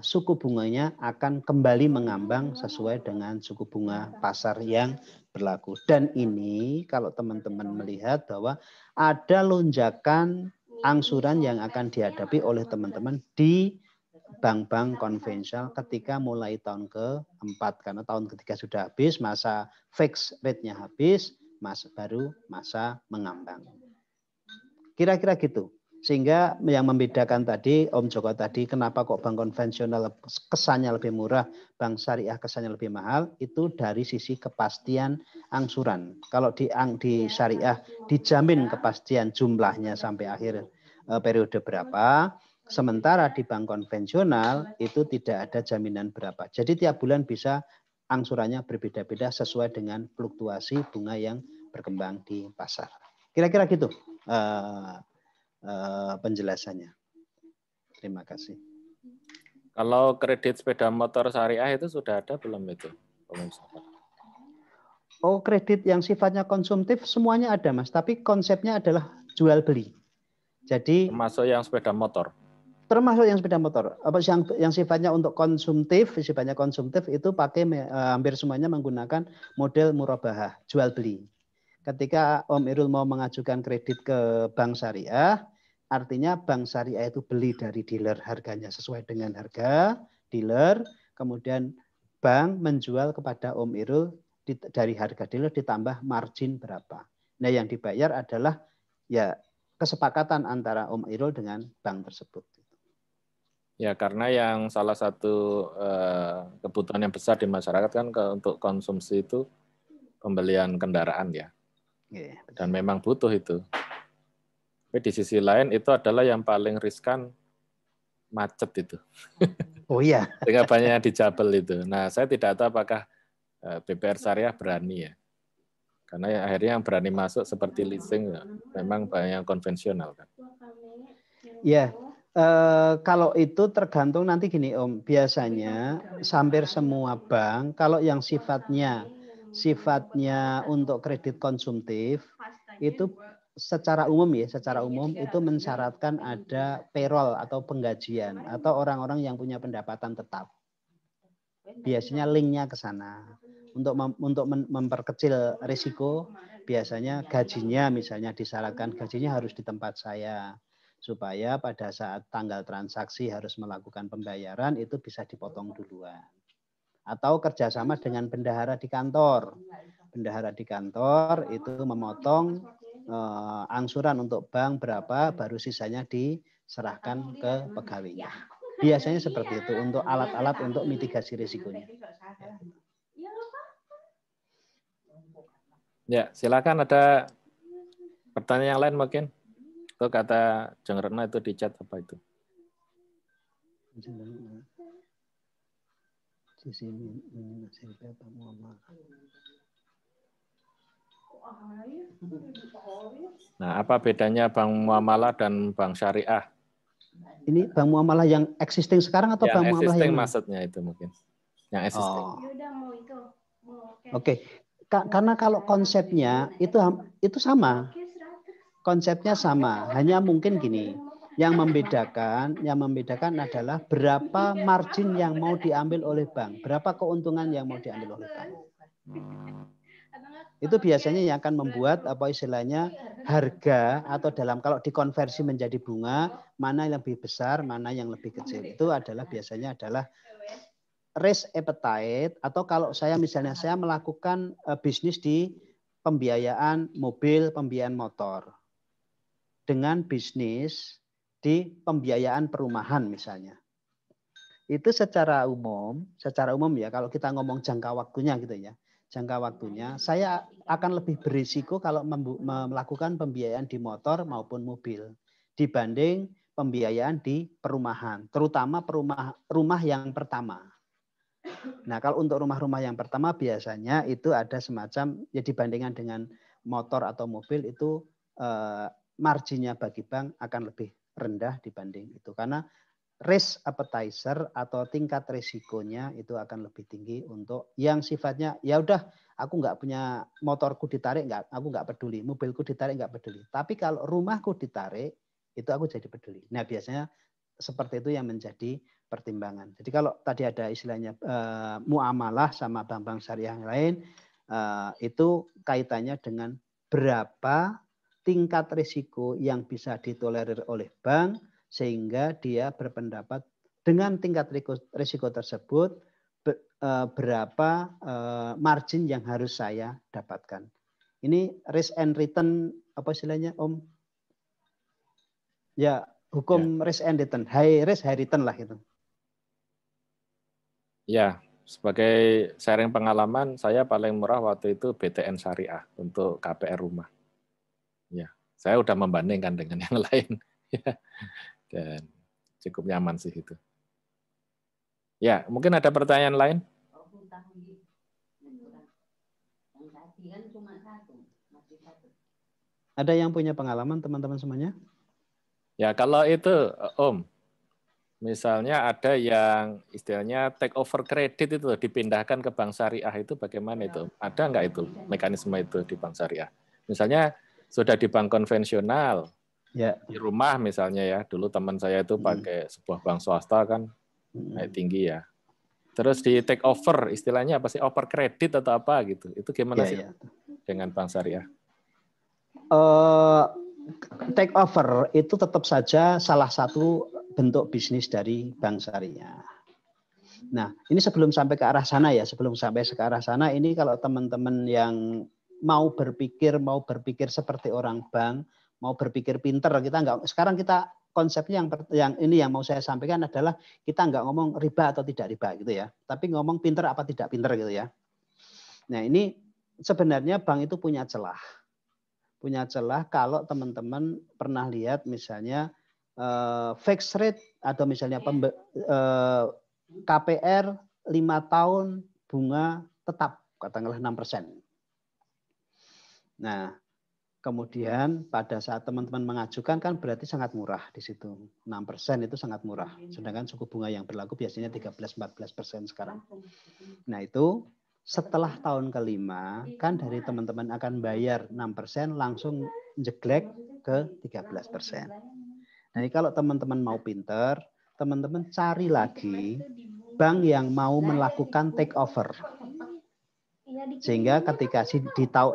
suku bunganya akan kembali mengambang sesuai dengan suku bunga pasar yang berlaku. Dan ini kalau teman-teman melihat bahwa ada lonjakan angsuran yang akan dihadapi oleh teman-teman di bank-bank konvensional ketika mulai tahun keempat. Karena tahun ketiga sudah habis, masa fix rate-nya habis, baru masa mengambang. Kira-kira gitu. Sehingga yang membedakan tadi, Om Joko tadi, kenapa kok bank konvensional kesannya lebih murah, bank syariah kesannya lebih mahal, itu dari sisi kepastian angsuran. Kalau di syariah dijamin kepastian jumlahnya sampai akhir periode berapa, sementara di bank konvensional itu tidak ada jaminan berapa. Jadi tiap bulan bisa angsurannya berbeda-beda sesuai dengan fluktuasi bunga yang berkembang di pasar. Kira-kira gitu. Penjelasannya. Terima kasih. Kalau kredit sepeda motor syariah itu sudah ada belum itu? Oh, kredit yang sifatnya konsumtif semuanya ada, Mas. Tapi konsepnya adalah jual beli. Jadi termasuk yang sepeda motor. Termasuk yang sepeda motor. Apa yang sifatnya untuk konsumtif, sifatnya konsumtif itu pakai hampir semuanya menggunakan model murabahah, jual beli. Ketika Om Irul mau mengajukan kredit ke bank syariah, artinya bank syariah itu beli dari dealer harganya sesuai dengan harga dealer, kemudian bank menjual kepada Om Irul dari harga dealer ditambah margin berapa. Nah, yang dibayar adalah ya kesepakatan antara Om Irul dengan bank tersebut. Ya, karena yang salah satu kebutuhan yang besar di masyarakat kan untuk konsumsi itu pembelian kendaraan ya. Dan memang butuh itu. Tapi di sisi lain itu adalah yang paling riskan, macet itu. Oh iya. Sehingga banyak yang dijabel itu. Nah, saya tidak tahu apakah BPR Syariah berani ya. Karena akhirnya yang berani masuk seperti leasing ya, memang banyak yang konvensional kan. Ya, kalau itu tergantung nanti gini Om. Biasanya hampir semua bank kalau yang sifatnya untuk kredit konsumtif itu secara umum itu mensyaratkan ada payroll atau penggajian atau orang-orang yang punya pendapatan tetap. Biasanya linknya ke sana. Untuk memperkecil risiko, biasanya gajinya misalnya disyaratkan gajinya harus di tempat saya supaya pada saat tanggal transaksi harus melakukan pembayaran itu bisa dipotong duluan. Atau kerjasama dengan bendahara di kantor. Bendahara di kantor itu memotong angsuran untuk bank berapa, baru sisanya diserahkan ke pegawainya. Biasanya seperti itu untuk alat-alat untuk mitigasi risikonya. Ya, silakan ada pertanyaan yang lain mungkin. Itu kata Jeng Retno itu di chat apa itu? Nah, apa bedanya bank muamalah dan bank syariah? Ini bank muamalah yang existing sekarang atau bank muamalah yang maksudnya itu mungkin? Yang existing. Oke. Karena kalau konsepnya itu sama. Konsepnya sama, hanya mungkin gini. Yang membedakan adalah berapa margin yang mau diambil oleh bank, berapa keuntungan yang mau diambil oleh bank. Itu biasanya yang akan membuat apa istilahnya harga atau kalau dikonversi menjadi bunga, mana yang lebih besar, mana yang lebih kecil. Itu adalah biasanya adalah risk appetite, atau kalau saya misalnya saya melakukan bisnis di pembiayaan mobil, pembiayaan motor, dengan bisnis di pembiayaan perumahan misalnya. Itu secara umum ya, kalau kita ngomong jangka waktunya gitu ya. Jangka waktunya saya akan lebih berisiko kalau melakukan pembiayaan di motor maupun mobil dibanding pembiayaan di perumahan, terutama rumah yang pertama. Nah, kalau untuk rumah-rumah yang pertama biasanya itu ada semacam ya dibandingkan dengan motor atau mobil itu marginnya bagi bank akan lebih rendah dibanding itu, karena risk appetizer atau tingkat risikonya itu akan lebih tinggi untuk yang sifatnya ya udah aku nggak punya motorku ditarik aku nggak peduli, mobilku ditarik nggak peduli, tapi kalau rumahku ditarik itu aku jadi peduli. Nah biasanya seperti itu yang menjadi pertimbangan. Jadi kalau tadi ada istilahnya muamalah sama bank-bank syariah yang lain, itu kaitannya dengan berapa tingkat risiko yang bisa ditolerir oleh bank sehingga dia berpendapat dengan tingkat risiko tersebut berapa margin yang harus saya dapatkan. Ini risk and return apa istilahnya Om? Ya, hukum risk and return, high risk high return lah itu. Ya, sebagai sharing pengalaman, saya paling murah waktu itu BTN Syariah untuk KPR rumah. Ya, saya udah membandingkan dengan yang lain. Dan cukup nyaman sih itu. Ya, mungkin ada pertanyaan lain? Ada yang punya pengalaman teman-teman semuanya? Ya, kalau itu Om, misalnya ada yang istilahnya take over kredit itu dipindahkan ke bank syariah, itu bagaimana itu? Ada nggak itu mekanisme itu di bank syariah? Misalnya sudah di bank konvensional, ya. Di rumah misalnya ya, dulu teman saya itu pakai sebuah bank swasta kan naik tinggi ya. Terus di take over, istilahnya apa sih, over kredit atau apa gitu? Itu gimana sih dengan bank syariah? Take over itu tetap saja salah satu bentuk bisnis dari bank syariah. Nah, ini sebelum sampai ke arah sana ya, sebelum sampai ke arah sana, ini kalau teman-teman yang mau berpikir seperti orang bank, mau berpikir pinter, sekarang kita konsepnya yang ini yang mau saya sampaikan adalah kita nggak ngomong riba atau tidak riba gitu ya, tapi ngomong pinter apa tidak pinter gitu ya. Nah, ini sebenarnya bank itu punya celah kalau teman-teman pernah lihat misalnya fixed rate atau misalnya KPR 5 tahun bunga tetap katakanlah 6%. Nah, kemudian pada saat teman-teman mengajukan kan berarti sangat murah di situ. 6% itu sangat murah. Sedangkan suku bunga yang berlaku biasanya 13-14% sekarang. Nah, itu setelah tahun kelima kan dari teman-teman akan bayar 6% langsung jeglek ke 13%. Nah, kalau teman-teman mau pinter, teman-teman cari lagi bank yang mau melakukan take over. Sehingga ketika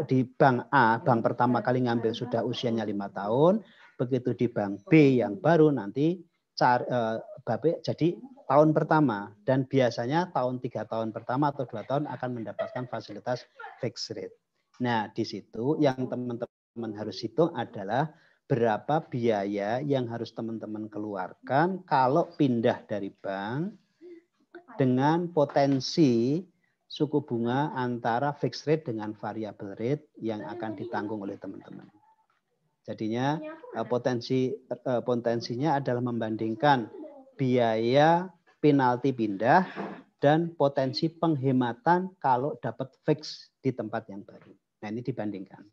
di bank A, bank pertama kali ngambil sudah usianya 5 tahun, begitu di bank B yang baru nanti jadi tahun pertama, dan biasanya 3 tahun pertama atau 2 tahun akan mendapatkan fasilitas fixed rate. Nah, di situ yang teman-teman harus hitung adalah berapa biaya yang harus teman-teman keluarkan kalau pindah dari bank dengan potensi suku bunga antara fixed rate dengan variable rate yang akan ditanggung oleh teman-teman. Jadinya potensinya adalah membandingkan biaya penalti pindah dan potensi penghematan kalau dapat fix di tempat yang baru. Nah, ini dibandingkan.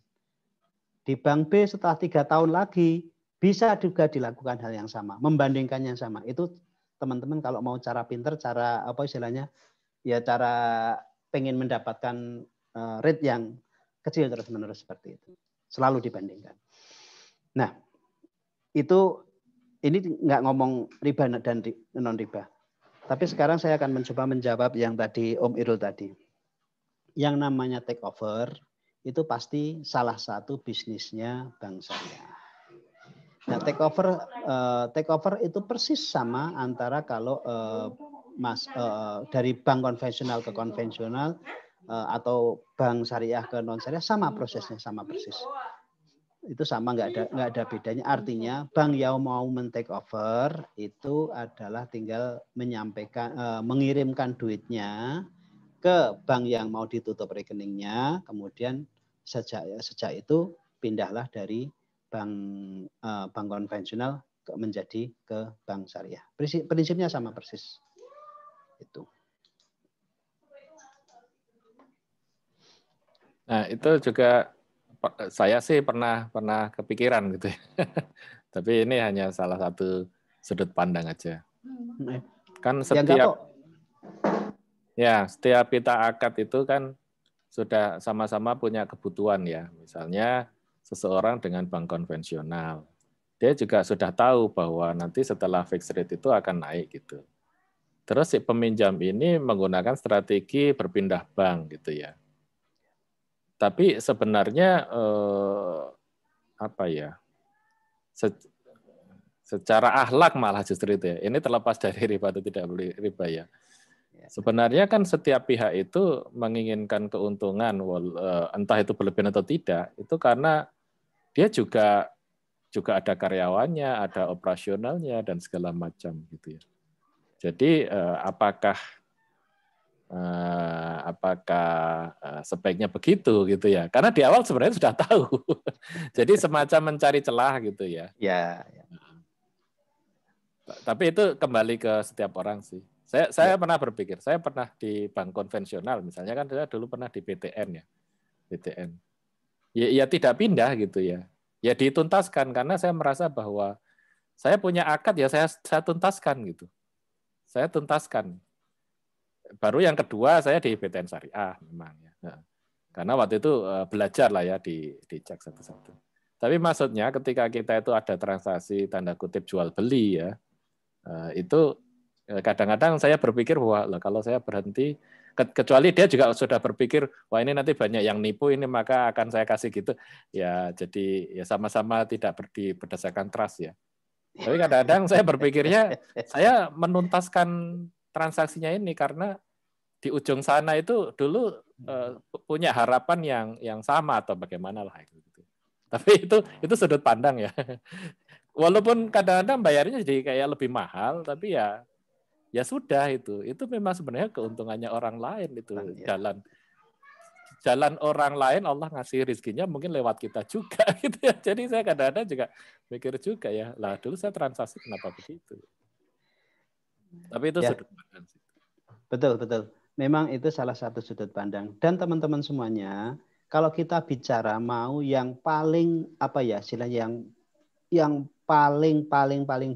Di bank B setelah 3 tahun lagi bisa juga dilakukan hal yang sama, membandingkan yang sama. Itu teman-teman kalau mau cara pinter, cara apa istilahnya, ya cara pengen mendapatkan rate yang kecil terus-menerus seperti itu. Selalu dibandingkan. Nah, itu ini nggak ngomong riba dan non riba. Tapi sekarang saya akan mencoba menjawab yang tadi Om Irul tadi. Yang namanya take over itu pasti salah satu bisnisnya bank syariah. Nah, take over itu persis sama antara kalau dari bank konvensional ke konvensional atau bank syariah ke non syariah, sama prosesnya, sama persis. Itu sama, nggak ada bedanya. Artinya bank yang mau men-take over itu adalah tinggal mengirimkan duitnya ke bank yang mau ditutup rekeningnya, kemudian sejak itu pindahlah dari bank konvensional menjadi ke bank syariah. Prinsipnya sama persis. Itu. Nah, itu juga saya sih pernah kepikiran gitu ya. Tapi ini hanya salah satu sudut pandang aja. Kan setiap kita akad itu kan sudah sama-sama punya kebutuhan ya. Misalnya seseorang dengan bank konvensional, dia juga sudah tahu bahwa nanti setelah fixed rate itu akan naik gitu. Terus si peminjam ini menggunakan strategi berpindah bank gitu ya. Tapi sebenarnya secara akhlak malah justru itu ya. Ini terlepas dari riba atau tidak riba ya. Sebenarnya kan setiap pihak itu menginginkan keuntungan, entah itu berlebihan atau tidak, itu karena dia juga ada karyawannya, ada operasionalnya dan segala macam gitu ya. Jadi apakah sebaiknya begitu gitu ya? Karena di awal sebenarnya sudah tahu. Jadi semacam mencari celah gitu ya. Ya. Tapi itu kembali ke setiap orang sih. Saya pernah berpikir, saya pernah di bank konvensional misalnya kan saya dulu pernah di BTN ya. BTN. Ya tidak pindah gitu ya. Ya dituntaskan karena saya merasa bahwa saya punya akad ya saya tuntaskan gitu. Saya tuntaskan. Baru yang kedua saya di BTN Syariah memang ya. Nah, karena waktu itu belajar lah ya dicek satu-satu. Tapi maksudnya ketika kita itu ada transaksi tanda kutip jual beli ya, itu kadang-kadang saya berpikir bahwa kalau saya berhenti, kecuali dia juga sudah berpikir wah ini nanti banyak yang nipu ini maka akan saya kasih gitu ya, jadi ya sama-sama tidak berdasarkan trust ya. Tapi kadang-kadang saya berpikirnya saya menuntaskan transaksinya ini karena di ujung sana itu dulu punya harapan yang sama atau bagaimana lah gitu. Tapi itu sudut pandang ya. Walaupun kadang-kadang bayarnya jadi kayak lebih mahal, tapi ya sudah itu memang sebenarnya keuntungannya orang lain itu jalan orang lain Allah ngasih rezekinya mungkin lewat kita juga gitu ya. Jadi saya kadang-kadang juga mikir juga ya, lah dulu saya transaksi kenapa begitu. Tapi itu sudut pandang. Betul. Memang itu salah satu sudut pandang. Dan teman-teman semuanya, kalau kita bicara mau yang paling istilahnya yang paling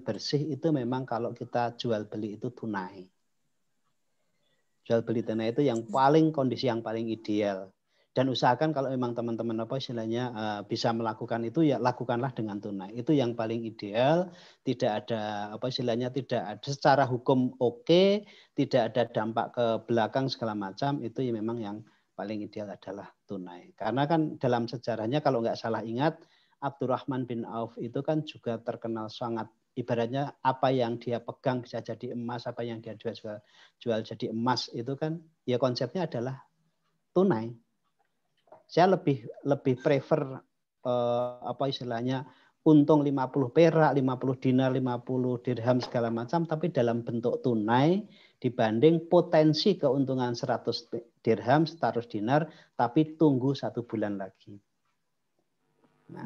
bersih itu memang kalau kita jual beli itu tunai. Jual beli tunai itu yang kondisi yang paling ideal. Dan usahakan kalau memang teman-teman bisa melakukan itu ya lakukanlah dengan tunai. Itu yang paling ideal, tidak ada tidak ada secara hukum oke, tidak ada dampak ke belakang segala macam, itu ya memang yang paling ideal adalah tunai. Karena kan dalam sejarahnya kalau nggak salah ingat Abdurrahman bin Auf itu kan juga terkenal sangat, ibaratnya apa yang dia pegang bisa jadi emas, apa yang dia jual jadi emas, itu kan ya konsepnya adalah tunai. Saya lebih prefer untung 50 perak, 50 dinar, 50 dirham segala macam tapi dalam bentuk tunai dibanding potensi keuntungan 100 dirham, 100 dinar tapi tunggu 1 bulan lagi. Nah,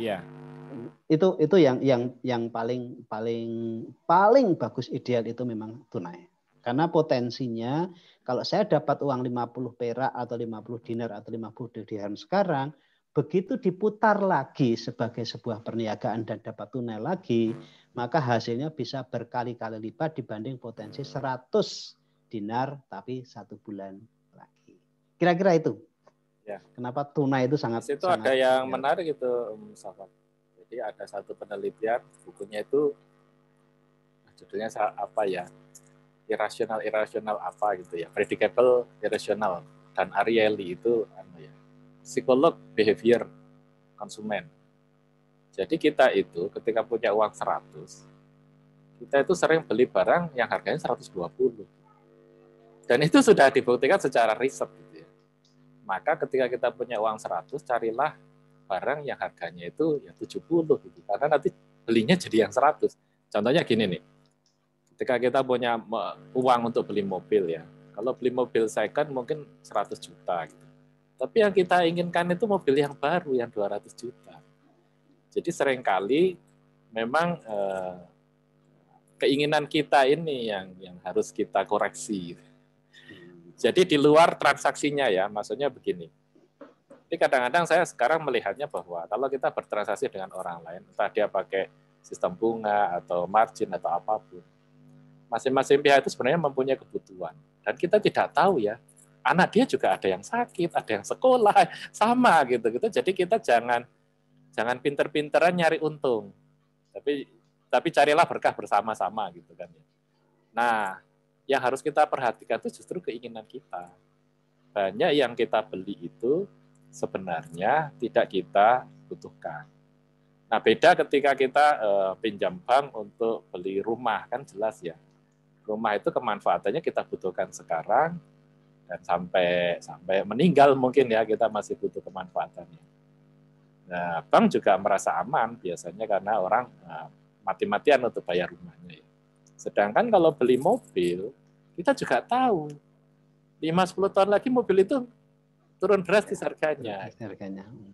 itu yang paling bagus ideal itu memang tunai. Karena potensinya kalau saya dapat uang 50 perak atau 50 dinar atau 50 dirham sekarang, begitu diputar lagi sebagai sebuah perniagaan dan dapat tunai lagi, maka hasilnya bisa berkali-kali lipat dibanding potensi 100 dinar tapi 1 bulan lagi. Kira-kira itu. Ya. Kenapa tunai itu sangat ada yang menarik itu, Mustafa. Jadi ada satu penelitian, bukunya itu modelnya apa ya, irasional apa gitu ya, predictable, irrational, dan Ariely itu ya, psikolog behavior konsumen. Jadi kita itu ketika punya uang 100, kita itu sering beli barang yang harganya 120. Dan itu sudah dibuktikan secara riset gitu ya. Maka ketika kita punya uang 100, carilah barang yang harganya itu ya 70 gitu. Karena nanti belinya jadi yang 100. Contohnya gini nih. Ketika kita punya uang untuk beli mobil ya. Kalau beli mobil second mungkin 100 juta gitu. Tapi yang kita inginkan itu mobil yang baru yang 200 juta. Jadi seringkali memang keinginan kita ini yang harus kita koreksi. Jadi di luar transaksinya ya, maksudnya begini. Jadi kadang-kadang saya sekarang melihatnya bahwa kalau kita bertransaksi dengan orang lain, entah dia pakai sistem bunga atau margin atau apapun, masing-masing pihak itu sebenarnya mempunyai kebutuhan. Dan kita tidak tahu ya, anak dia juga ada yang sakit, ada yang sekolah, sama gitu. Jadi kita jangan pinter-pinteran nyari untung, tapi carilah berkah bersama-sama gitu kan. Nah, yang harus kita perhatikan itu justru keinginan kita. Banyak yang kita beli itu sebenarnya tidak kita butuhkan. Nah, beda ketika kita pinjam bank untuk beli rumah, kan jelas ya. Rumah itu kemanfaatannya kita butuhkan sekarang dan sampai meninggal mungkin ya kita masih butuh kemanfaatannya. Nah, bank juga merasa aman biasanya karena orang mati-matian untuk bayar rumahnya. Ya. Sedangkan kalau beli mobil, kita juga tahu 5-10 tahun lagi mobil itu turun drastis harganya.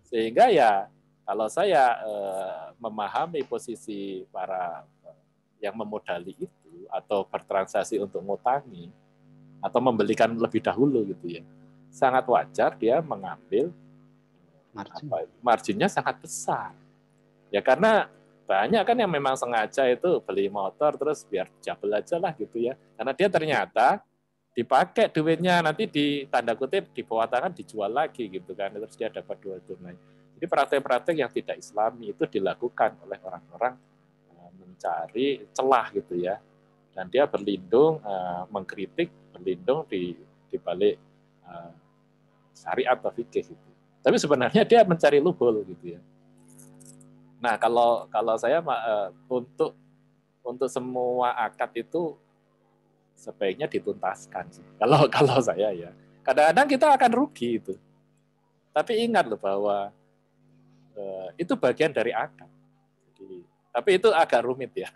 Sehingga ya kalau saya memahami posisi para yang memodali itu atau bertransaksi untuk ngutangi atau membelikan lebih dahulu gitu ya, sangat wajar dia mengambil marginnya sangat besar. Ya karena banyak kan yang memang sengaja itu beli motor terus biar jabel aja lah gitu ya. Karena dia ternyata dipakai duitnya nanti di tanda kutip di bawah tangan dijual lagi gitu kan, terus dia dapat duit tunai. Jadi praktek-praktek yang tidak Islami itu dilakukan oleh orang-orang mencari celah gitu ya, dan dia berlindung mengkritik, berlindung di balik syariat atau fikih gitu. Tapi sebenarnya dia mencari loophole gitu ya. Nah kalau saya untuk semua akad itu sebaiknya dituntaskan sih. Kalau saya ya. Kadang-kadang kita akan rugi itu. Tapi ingat loh bahwa itu bagian dari akad. Tapi itu agak rumit ya.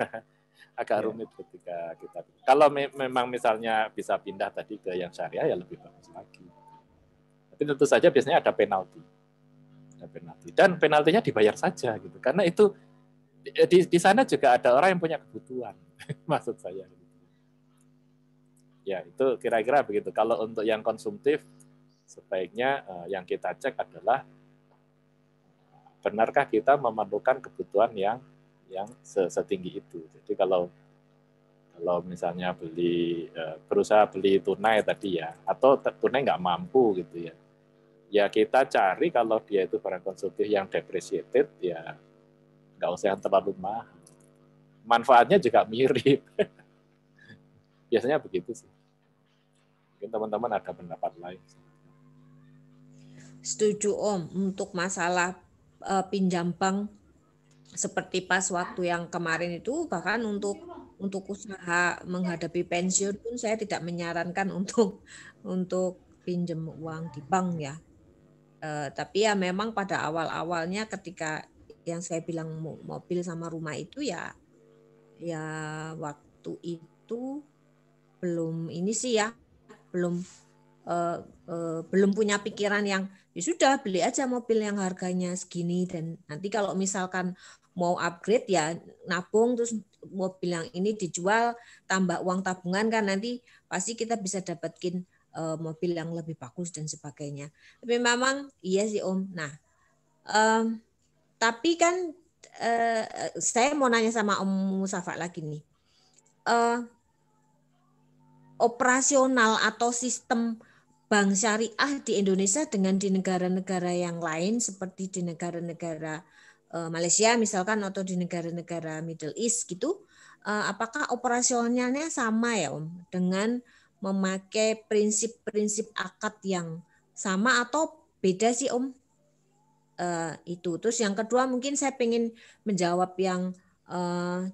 Agak rumit ketika kita. Kalau memang misalnya bisa pindah tadi ke yang syariah ya lebih bagus lagi. Tapi tentu saja biasanya ada penalti. Dan penaltinya dibayar saja gitu. Karena itu di sana juga ada orang yang punya kebutuhan. Maksud saya. Ya, itu kira-kira begitu. Kalau untuk yang konsumtif, sebaiknya yang kita cek adalah benarkah kita memerlukan kebutuhan yang setinggi itu. Jadi kalau misalnya berusaha beli tunai tadi ya, atau tunai nggak mampu gitu ya, ya kita cari kalau dia itu barang konsumtif yang depreciated, ya nggak usah yang terlalu mahal. Manfaatnya juga mirip. Biasanya begitu sih. Mungkin teman-teman ada pendapat lain. Setuju Om, untuk masalah pinjam bank seperti pas waktu yang kemarin itu, bahkan untuk usaha menghadapi pensiun pun saya tidak menyarankan untuk pinjam uang di bank ya. Tapi ya memang pada awal-awalnya ketika yang saya bilang mobil sama rumah itu ya waktu itu belum ini sih ya, belum punya pikiran yang ya sudah beli aja mobil yang harganya segini, dan nanti kalau misalkan mau upgrade ya nabung, terus mobil yang ini dijual tambah uang tabungan kan nanti pasti kita bisa dapetin mobil yang lebih bagus dan sebagainya. Tapi memang iya sih Om. Nah, tapi kan saya mau nanya sama Om Musafa lagi nih. Operasional atau sistem bank syariah di Indonesia dengan di negara-negara yang lain seperti di negara-negara Malaysia misalkan atau di negara-negara Middle East gitu, apakah operasionalnya sama ya Om dengan memakai prinsip-prinsip akad yang sama atau beda sih Om? Itu. Terus yang kedua mungkin saya pengen menjawab yang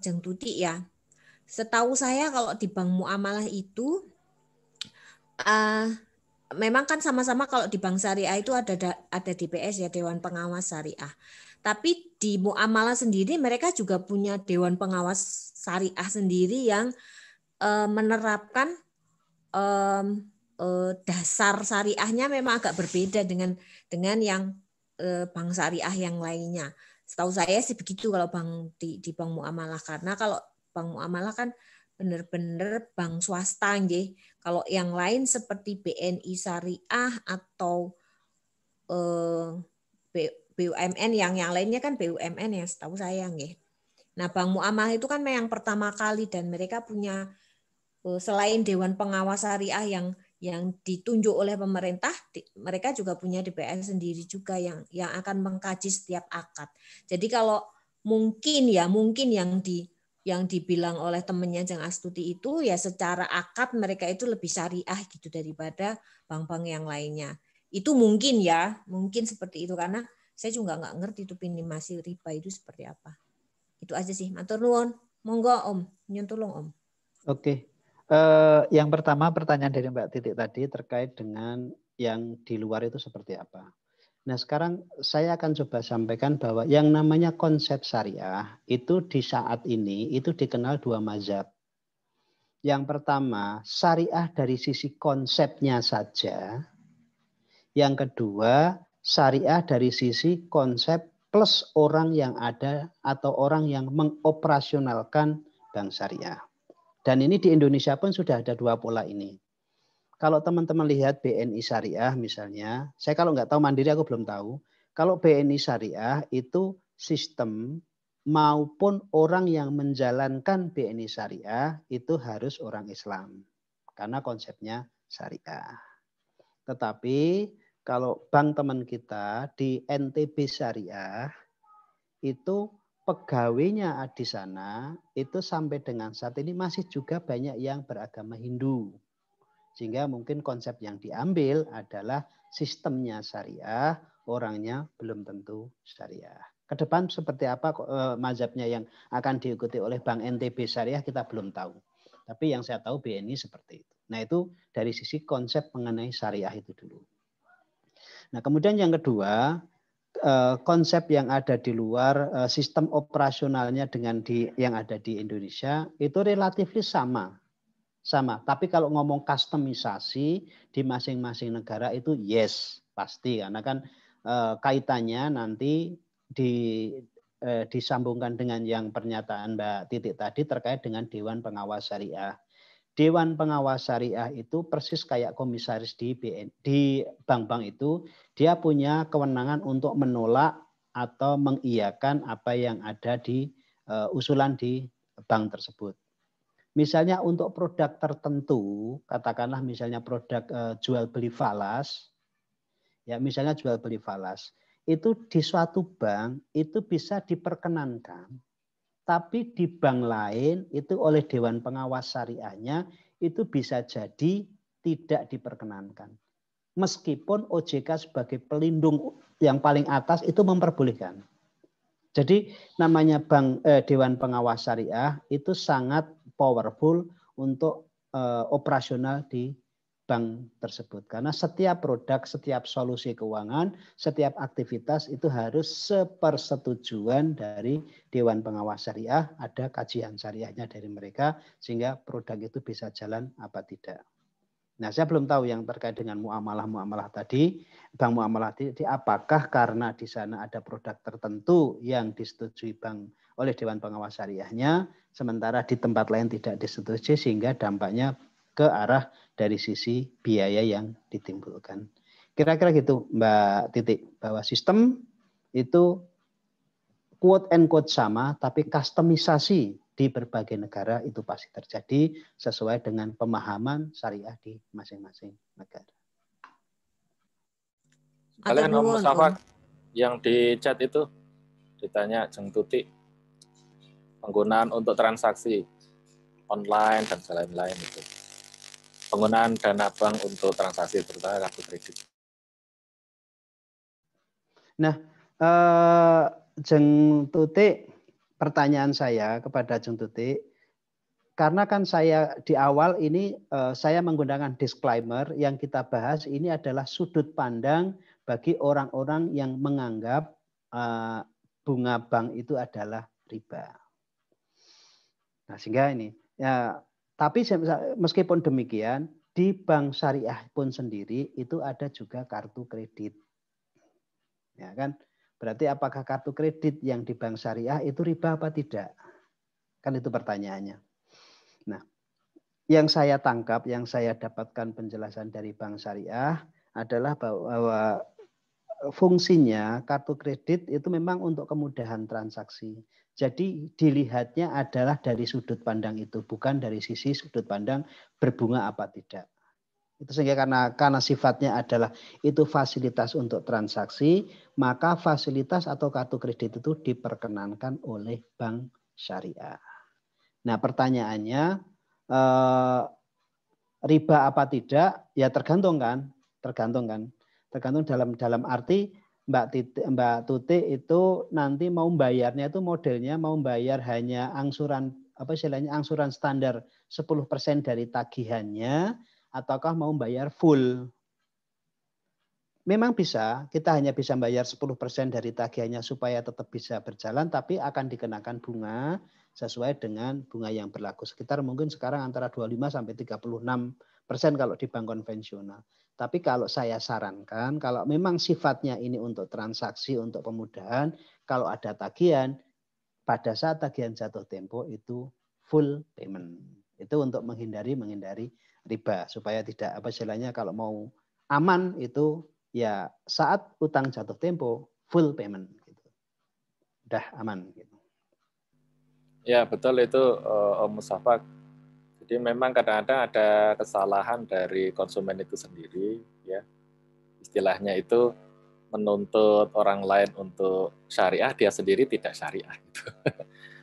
Jeng Tuti ya. Setahu saya kalau di bank muamalah itu memang kan sama-sama kalau di bank syariah itu ada DPS ya, Dewan Pengawas Syariah. Tapi di muamalah sendiri mereka juga punya Dewan Pengawas Syariah sendiri yang menerapkan dasar syariahnya memang agak berbeda dengan yang bank syariah yang lainnya. Setahu saya sih begitu kalau bank di bank muamalah, karena kalau bank muamalah kan benar-benar bank swasta nggih. Kalau yang lain seperti BNI Syariah atau BUMN yang lainnya kan BUMN ya setahu saya nggih. Nah, bank muamalah itu kan yang pertama kali dan mereka punya selain Dewan Pengawas Syariah yang ditunjuk oleh pemerintah, mereka juga punya DPS sendiri juga yang akan mengkaji setiap akad. Jadi kalau mungkin yang dibilang oleh temannya Jeng Astuti itu ya secara akad mereka itu lebih syariah gitu daripada bank-bank yang lainnya. Itu mungkin ya, mungkin seperti itu karena saya juga nggak ngerti itu pinimasi riba itu seperti apa. Itu aja sih, matur nuwun. Monggo Om, nyun tulung Om. Oke. Yang pertama pertanyaan dari Mbak Titik tadi terkait dengan yang di luar itu seperti apa. Nah sekarang saya akan coba sampaikan bahwa yang namanya konsep syariah itu di saat ini itu dikenal dua mazhab. Yang pertama syariah dari sisi konsepnya saja. Yang kedua syariah dari sisi konsep plus orang yang ada atau orang yang mengoperasionalkan bank syariah. Dan ini di Indonesia pun sudah ada dua pola ini. Kalau teman-teman lihat BNI Syariah misalnya, saya kalau nggak tahu Mandiri aku belum tahu. Kalau BNI Syariah itu sistem maupun orang yang menjalankan BNI Syariah itu harus orang Islam. Karena konsepnya syariah. Tetapi kalau bank teman kita di NTB Syariah itu pegawainya di sana itu sampai dengan saat ini masih juga banyak yang beragama Hindu. Sehingga mungkin konsep yang diambil adalah sistemnya syariah, orangnya belum tentu syariah. Ke depan seperti apa mazhabnya yang akan diikuti oleh Bank NTB Syariah kita belum tahu. Tapi yang saya tahu BNI seperti itu. Nah itu dari sisi konsep mengenai syariah itu dulu. Nah kemudian yang kedua, konsep yang ada di luar sistem operasionalnya dengan yang ada di Indonesia itu relatif sama. Tapi kalau ngomong customisasi di masing-masing negara itu yes pasti karena kan kaitannya nanti disambungkan dengan yang pernyataan Mbak Titik tadi terkait dengan Dewan Pengawas Syariah. Dewan Pengawas Syariah itu persis kayak komisaris di bank-bank itu, dia punya kewenangan untuk menolak atau mengiyakan apa yang ada di usulan di bank tersebut. Misalnya untuk produk tertentu, katakanlah misalnya produk jual beli falas, ya misalnya jual beli falas, itu di suatu bank itu bisa diperkenankan. Tapi di bank lain itu oleh Dewan Pengawas Syariahnya itu bisa jadi tidak diperkenankan. Meskipun OJK sebagai pelindung yang paling atas itu memperbolehkan. Jadi namanya Dewan Pengawas Syariah itu sangat powerful untuk operasional di bank tersebut. Karena setiap produk, setiap solusi keuangan, setiap aktivitas itu harus sepersetujuan dari Dewan Pengawas Syariah, ada kajian syariahnya dari mereka, sehingga produk itu bisa jalan apa tidak. Nah, saya belum tahu yang terkait dengan muamalah tadi, bank muamalah tadi, apakah karena di sana ada produk tertentu yang disetujui bank oleh Dewan Pengawas Syariahnya, sementara di tempat lain tidak disetujui, sehingga dampaknya ke arah dari sisi biaya yang ditimbulkan. Kira-kira gitu Mbak Titik, bahwa sistem itu quote and quote sama, tapi customisasi di berbagai negara itu pasti terjadi sesuai dengan pemahaman syariah di masing-masing negara. Kalian Om Mustafa yang di chat itu Ditanya Jeng Tuti, penggunaan untuk transaksi online dan lain-lain itu. Penggunaan dana bank untuk transaksi terutama kartu kredit. Nah, Jeng Tuti, pertanyaan saya kepada Jeng Tuti, karena kan saya di awal ini saya menggunakan disclaimer yang kita bahas ini adalah sudut pandang bagi orang-orang yang menganggap bunga bank itu adalah riba. Nah, sehingga ini ya, tapi meskipun demikian di bank syariah pun sendiri itu ada juga kartu kredit. Ya kan? Berarti apakah kartu kredit yang di bank syariah itu riba apa tidak? Kan itu pertanyaannya. Nah, yang saya tangkap, yang saya dapatkan penjelasan dari bank syariah adalah bahwa fungsinya kartu kredit itu memang untuk kemudahan transaksi. Jadi dilihatnya adalah dari sudut pandang itu, bukan dari sisi sudut pandang berbunga apa tidak. Itu sehingga karena sifatnya adalah itu fasilitas untuk transaksi, maka fasilitas atau kartu kredit itu diperkenankan oleh bank syariah. Nah, pertanyaannya riba apa tidak? Ya tergantung kan, tergantung dalam arti Mbak Tuti itu nanti mau bayarnya itu modelnya mau bayar hanya angsuran angsuran standar 10% dari tagihannya, ataukah mau bayar full. Memang bisa, kita hanya bisa bayar 10% dari tagihannya supaya tetap bisa berjalan, tapi akan dikenakan bunga sesuai dengan bunga yang berlaku. Sekitar mungkin sekarang antara 25 sampai 36% kalau di bank konvensional. Tapi kalau saya sarankan, kalau memang sifatnya ini untuk transaksi, untuk pemudahan, kalau ada tagihan, pada saat tagihan jatuh tempo itu full payment. Itu untuk menghindari riba supaya tidak istilahnya kalau mau aman itu ya saat utang jatuh tempo full payment gitu. Udah aman gitu. Ya, betul itu Om Mustafa. Jadi memang kadang-kadang ada kesalahan dari konsumen itu sendiri ya. Istilahnya itu menuntut orang lain untuk syariah, dia sendiri tidak syariah gitu.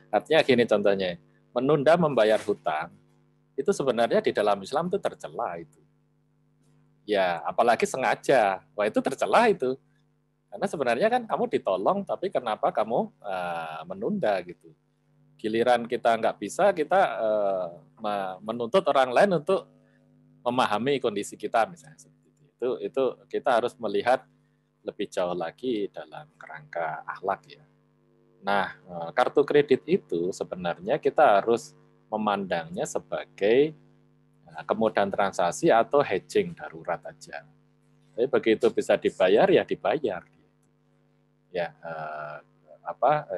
Artinya gini contohnya, menunda membayar hutang itu sebenarnya di dalam Islam itu tercela itu. Ya, apalagi sengaja. Wah, itu tercela itu. Karena sebenarnya kan kamu ditolong, tapi kenapa kamu menunda gitu. Giliran kita nggak bisa, kita menuntut orang lain untuk memahami kondisi kita misalnya seperti itu. Itu kita harus melihat lebih jauh lagi dalam kerangka akhlak ya. Nah, kartu kredit itu sebenarnya kita harus memandangnya sebagai kemudahan transaksi atau hedging darurat aja. Tapi begitu bisa dibayar ya dibayar. Ya,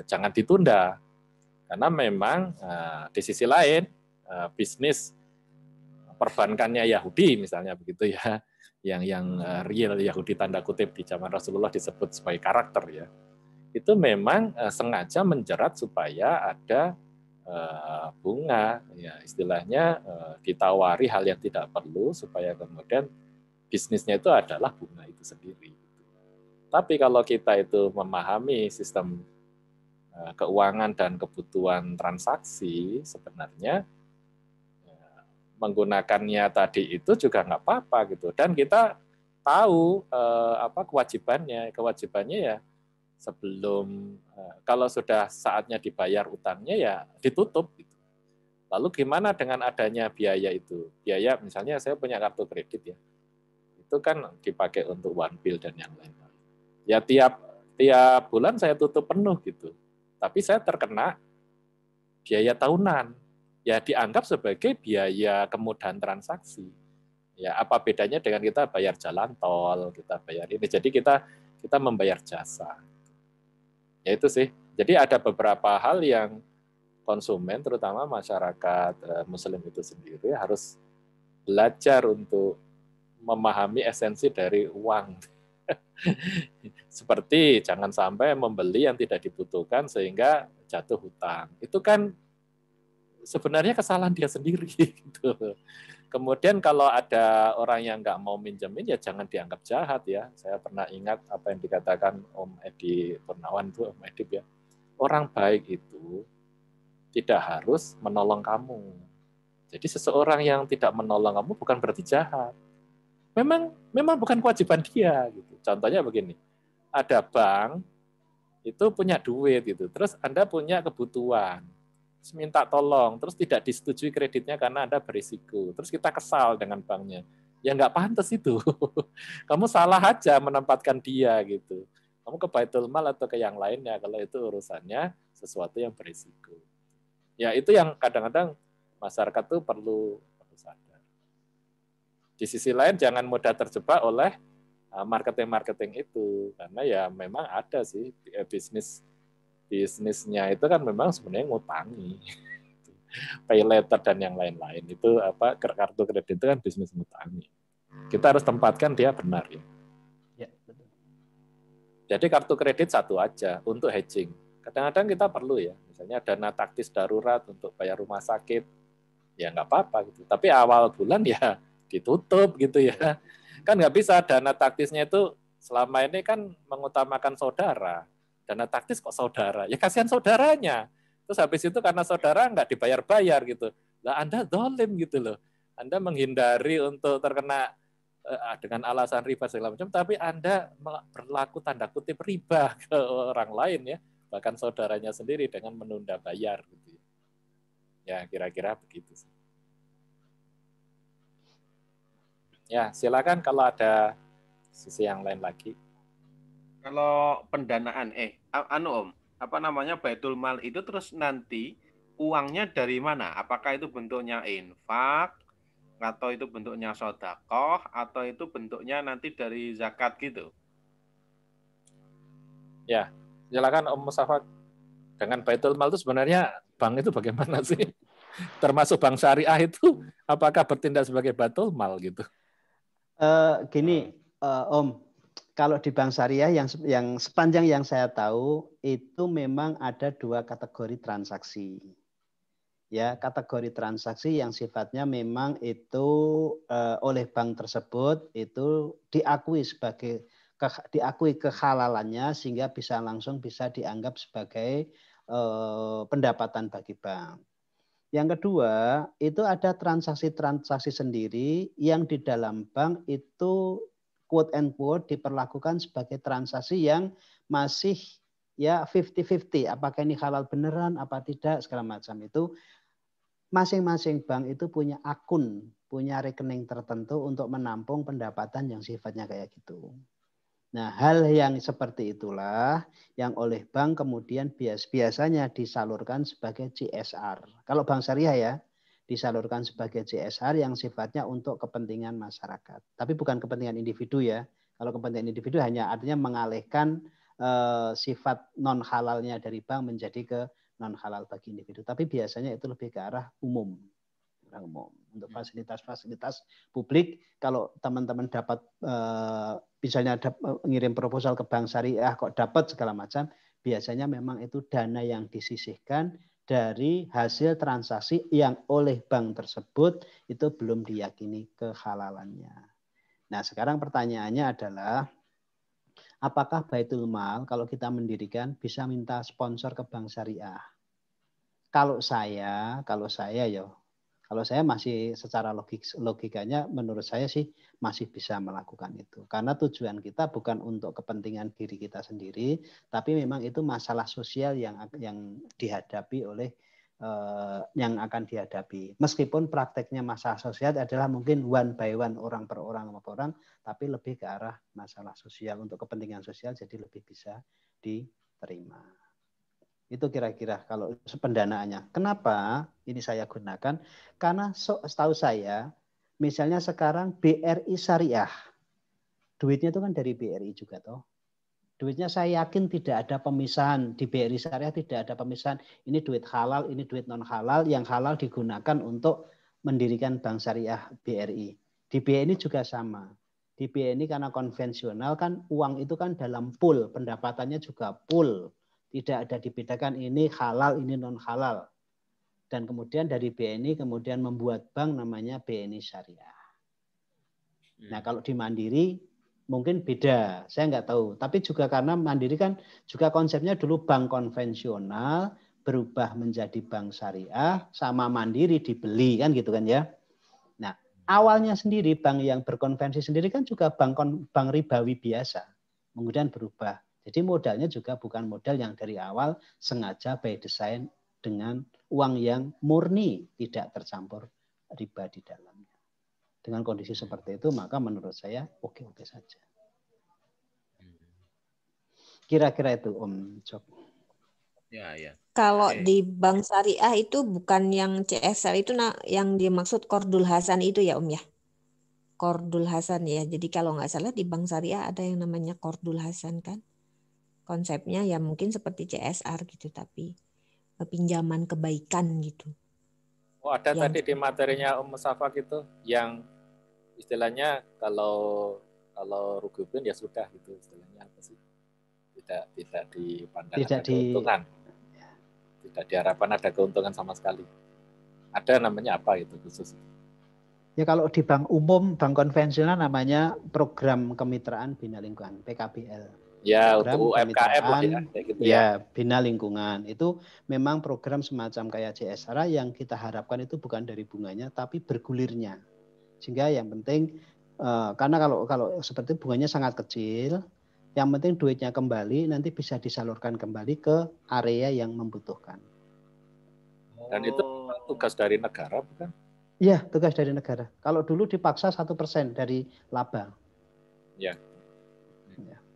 jangan ditunda. Karena memang di sisi lain bisnis perbankannya Yahudi misalnya begitu ya, yang real Yahudi tanda kutip di zaman Rasulullah disebut sebagai karakter ya. Itu memang sengaja menjerat supaya ada bunga, ya istilahnya ditawari hal yang tidak perlu supaya kemudian bisnisnya itu adalah bunga itu sendiri. Tapi kalau kita itu memahami sistem keuangan dan kebutuhan transaksi, sebenarnya menggunakannya tadi itu juga nggak apa-apa gitu. Dan kita tahu kewajibannya ya sebelum kalau sudah saatnya dibayar utangnya ya ditutup gitu. Lalu gimana dengan adanya biaya itu? Biaya misalnya saya punya kartu kredit ya. Itu kan dipakai untuk one bill dan yang lain-lain. Ya tiap bulan saya tutup penuh gitu. Tapi saya terkena biaya tahunan. Ya dianggap sebagai biaya kemudahan transaksi. Ya apa bedanya dengan kita bayar jalan tol, kita bayar ini. Jadi kita membayar jasa. Ya itu sih. Jadi ada beberapa hal yang konsumen, terutama masyarakat Muslim itu sendiri harus belajar untuk memahami esensi dari uang. Seperti jangan sampai membeli yang tidak dibutuhkan sehingga jatuh hutang. Itu kan sebenarnya kesalahan dia sendiri. Gitu. Kemudian kalau ada orang yang nggak mau minjemin ya jangan dianggap jahat ya. Saya pernah ingat apa yang dikatakan Om Edi Purnawan itu, Om Edip ya. orang baik itu tidak harus menolong kamu. Jadi seseorang yang tidak menolong kamu bukan berarti jahat. Memang bukan kewajiban dia gitu. Contohnya begini. Ada bank itu punya duit gitu. Terus Anda punya kebutuhan. Terus minta tolong, terus tidak disetujui kreditnya karena Anda berisiko. Terus kita kesal dengan banknya. Ya nggak pantas itu. Kamu salah aja menempatkan dia gitu. Kamu ke Baitul Mal atau ke yang lainnya kalau itu urusannya sesuatu yang berisiko. Ya itu yang kadang-kadang masyarakat tuh perlu sadar. Di sisi lain jangan mudah terjebak oleh marketing-marketing itu, karena ya memang ada sih bisnisnya itu kan memang sebenarnya ngutangi, pay later dan yang lain-lain itu kartu kredit itu kan bisnis ngutangi. Kita harus tempatkan dia benar ya. Ya, betul. Jadi kartu kredit satu aja untuk hedging. Kadang-kadang kita perlu ya, misalnya dana taktis darurat untuk bayar rumah sakit, ya nggak apa-apa gitu. Tapi awal bulan ya ditutup gitu ya. Kan nggak bisa dana taktisnya itu selama ini kan mengutamakan saudara. Dana taktis kok saudara? Ya kasihan saudaranya. Terus habis itu karena saudara nggak dibayar-bayar gitu. Lah Anda zalim gitu loh. Anda menghindari untuk terkena dengan alasan riba segala macam, tapi Anda berlaku tanda kutip riba ke orang lain ya, bahkan saudaranya sendiri dengan menunda bayar gitu. Ya kira-kira begitu sih. Ya, silakan kalau ada sisi yang lain lagi. Kalau pendanaan, Om, apa namanya Baitul Mal itu terus nanti uangnya dari mana? Apakah itu bentuknya infak, atau itu bentuknya sedekah, atau itu bentuknya nanti dari zakat gitu? Ya, silakan Om Mustafa. Dengan Baitul Mal itu sebenarnya bank itu bagaimana sih? Termasuk bank syariah itu apakah bertindak sebagai Baitul Mal gitu? Gini, Om, kalau di bank syariah yang sepanjang yang saya tahu itu memang ada 2 kategori transaksi. Ya, kategori transaksi yang sifatnya memang itu oleh bank tersebut itu diakui kehalalannya sehingga langsung bisa dianggap sebagai pendapatan bagi bank. Yang kedua, itu ada transaksi-transaksi sendiri yang di dalam bank itu quote and quote diperlakukan sebagai transaksi yang masih ya 50-50. Apakah ini halal beneran, apa tidak, segala macam itu. Masing-masing bank itu punya akun, punya rekening tertentu untuk menampung pendapatan yang sifatnya kayak gitu. Nah, hal yang seperti itulah yang oleh bank kemudian biasanya disalurkan sebagai CSR. Kalau bank syariah ya, disalurkan sebagai CSR yang sifatnya untuk kepentingan masyarakat. Tapi bukan kepentingan individu ya. Kalau kepentingan individu hanya artinya mengalihkan sifat non halalnya dari bank menjadi ke non halal bagi individu. Tapi biasanya itu lebih ke arah umum. Untuk fasilitas-fasilitas publik, kalau teman-teman dapat misalnya ngirim proposal ke bank syariah kok dapat segala macam, biasanya memang itu dana yang disisihkan dari hasil transaksi yang oleh bank tersebut itu belum diyakini kehalalannya. Nah, sekarang pertanyaannya adalah apakah Baitul Mal kalau kita mendirikan bisa minta sponsor ke bank syariah? Kalau saya ya, kalau saya masih secara logikanya menurut saya sih masih bisa melakukan itu. Karena tujuan kita bukan untuk kepentingan diri kita sendiri, tapi memang itu masalah sosial yang dihadapi oleh yang akan dihadapi. Meskipun prakteknya masalah sosial adalah mungkin one by one, orang per orang, tapi lebih ke arah masalah sosial untuk kepentingan sosial jadi lebih bisa diterima. Itu kira-kira kalau pendanaannya. Kenapa ini saya gunakan? Karena setahu saya, misalnya sekarang BRI Syariah, duitnya itu kan dari BRI juga toh. Duitnya saya yakin tidak ada pemisahan di BRI Syariah, tidak ada pemisahan. Ini duit halal, ini duit non halal. Yang halal digunakan untuk mendirikan bank syariah BRI. Di BRI juga sama. Di BRI karena konvensional kan uang itu kan dalam pool, pendapatannya juga pool. Tidak ada dibedakan ini halal, ini non halal. Dan kemudian dari BNI kemudian membuat bank namanya BNI Syariah. Nah kalau di Mandiri mungkin beda, saya nggak tahu. Tapi juga karena Mandiri kan juga konsepnya dulu bank konvensional berubah menjadi bank syariah, sama Mandiri dibeli kan gitu kan ya. Nah, awalnya sendiri bank yang berkonvensi sendiri kan juga bank ribawi biasa, kemudian berubah. Jadi modalnya juga bukan modal yang dari awal sengaja by design dengan uang yang murni, tidak tercampur riba di dalamnya. Dengan kondisi seperti itu, maka menurut saya oke-oke saja. Kira-kira itu Om Jok. Ya, ya. Kalau Oke. di bank syariah itu bukan yang CSR itu yang dimaksud Qardul Hasan itu ya Om ya? Qardul Hasan ya. Jadi kalau nggak salah di bank syariah ada yang namanya Qardul Hasan kan? Konsepnya ya mungkin seperti CSR gitu, tapi pinjaman kebaikan gitu. Oh, ada Yang tadi di materinya Om Musafak itu yang istilahnya kalau rugubin ya sudah gitu, istilahnya apa sih? Tidak dipandang Tidak ada keuntungan. Tidak diharapkan ada keuntungan sama sekali. Ada namanya apa itu khusus? Ya kalau di bank umum, bank konvensional namanya program kemitraan bina lingkungan, PKBL. Ya, Program untuk UMKM lah ya, kayak gitu ya. Bina lingkungan. Itu memang program semacam kayak CSR yang kita harapkan itu bukan dari bunganya, tapi bergulirnya. Sehingga yang penting, karena kalau seperti bunganya sangat kecil, yang penting duitnya kembali, nanti bisa disalurkan kembali ke area yang membutuhkan. Dan itu tugas dari negara bukan? Iya, tugas dari negara. Kalau dulu dipaksa 1% dari laba. Ya.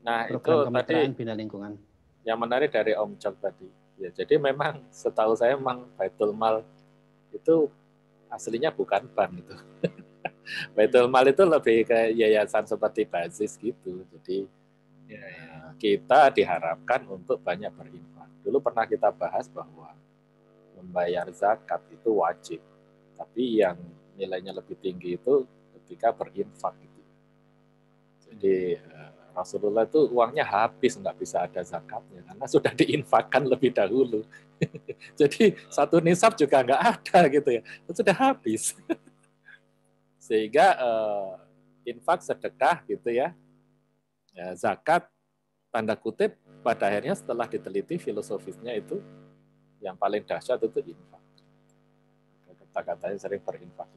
Nah, program kemitraan bina lingkungan. Yang menarik dari Om Jok tadi. Ya, jadi memang setahu saya memang Baitul Mal itu aslinya bukan bank itu. Baitul Mal itu lebih ke yayasan seperti basis gitu. Jadi kita diharapkan untuk banyak berinfak. Dulu pernah kita bahas bahwa membayar zakat itu wajib. Tapi yang nilainya lebih tinggi itu ketika berinfak gitu. Jadi Rasulullah itu uangnya habis, nggak bisa ada zakatnya karena sudah diinfakkan lebih dahulu. Jadi satu nisab juga nggak ada gitu ya, sudah habis. Sehingga infak sedekah gitu ya, zakat tanda kutip pada akhirnya setelah diteliti filosofisnya itu yang paling dahsyat itu infak. Kata-katanya sering berinfak.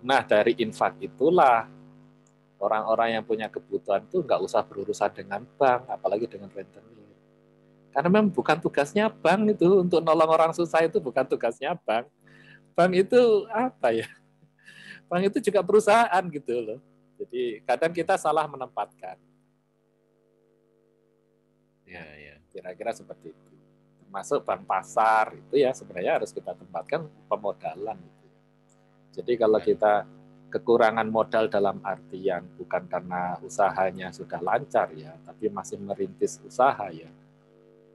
Nah dari infak itulah orang-orang yang punya kebutuhan itu nggak usah berurusan dengan bank, apalagi dengan rentenir. Karena memang bukan tugasnya bank itu untuk nolong orang susah, itu bukan tugasnya bank. Bank itu apa ya? Bank itu juga perusahaan gitu loh. Jadi kadang kita salah menempatkan. Ya. Kira-kira seperti itu. Termasuk bank pasar itu ya sebenarnya harus kita tempatkan pemodalan. Gitu. Jadi kalau kita kekurangan modal dalam artian bukan karena usahanya sudah lancar ya, tapi masih merintis usaha ya,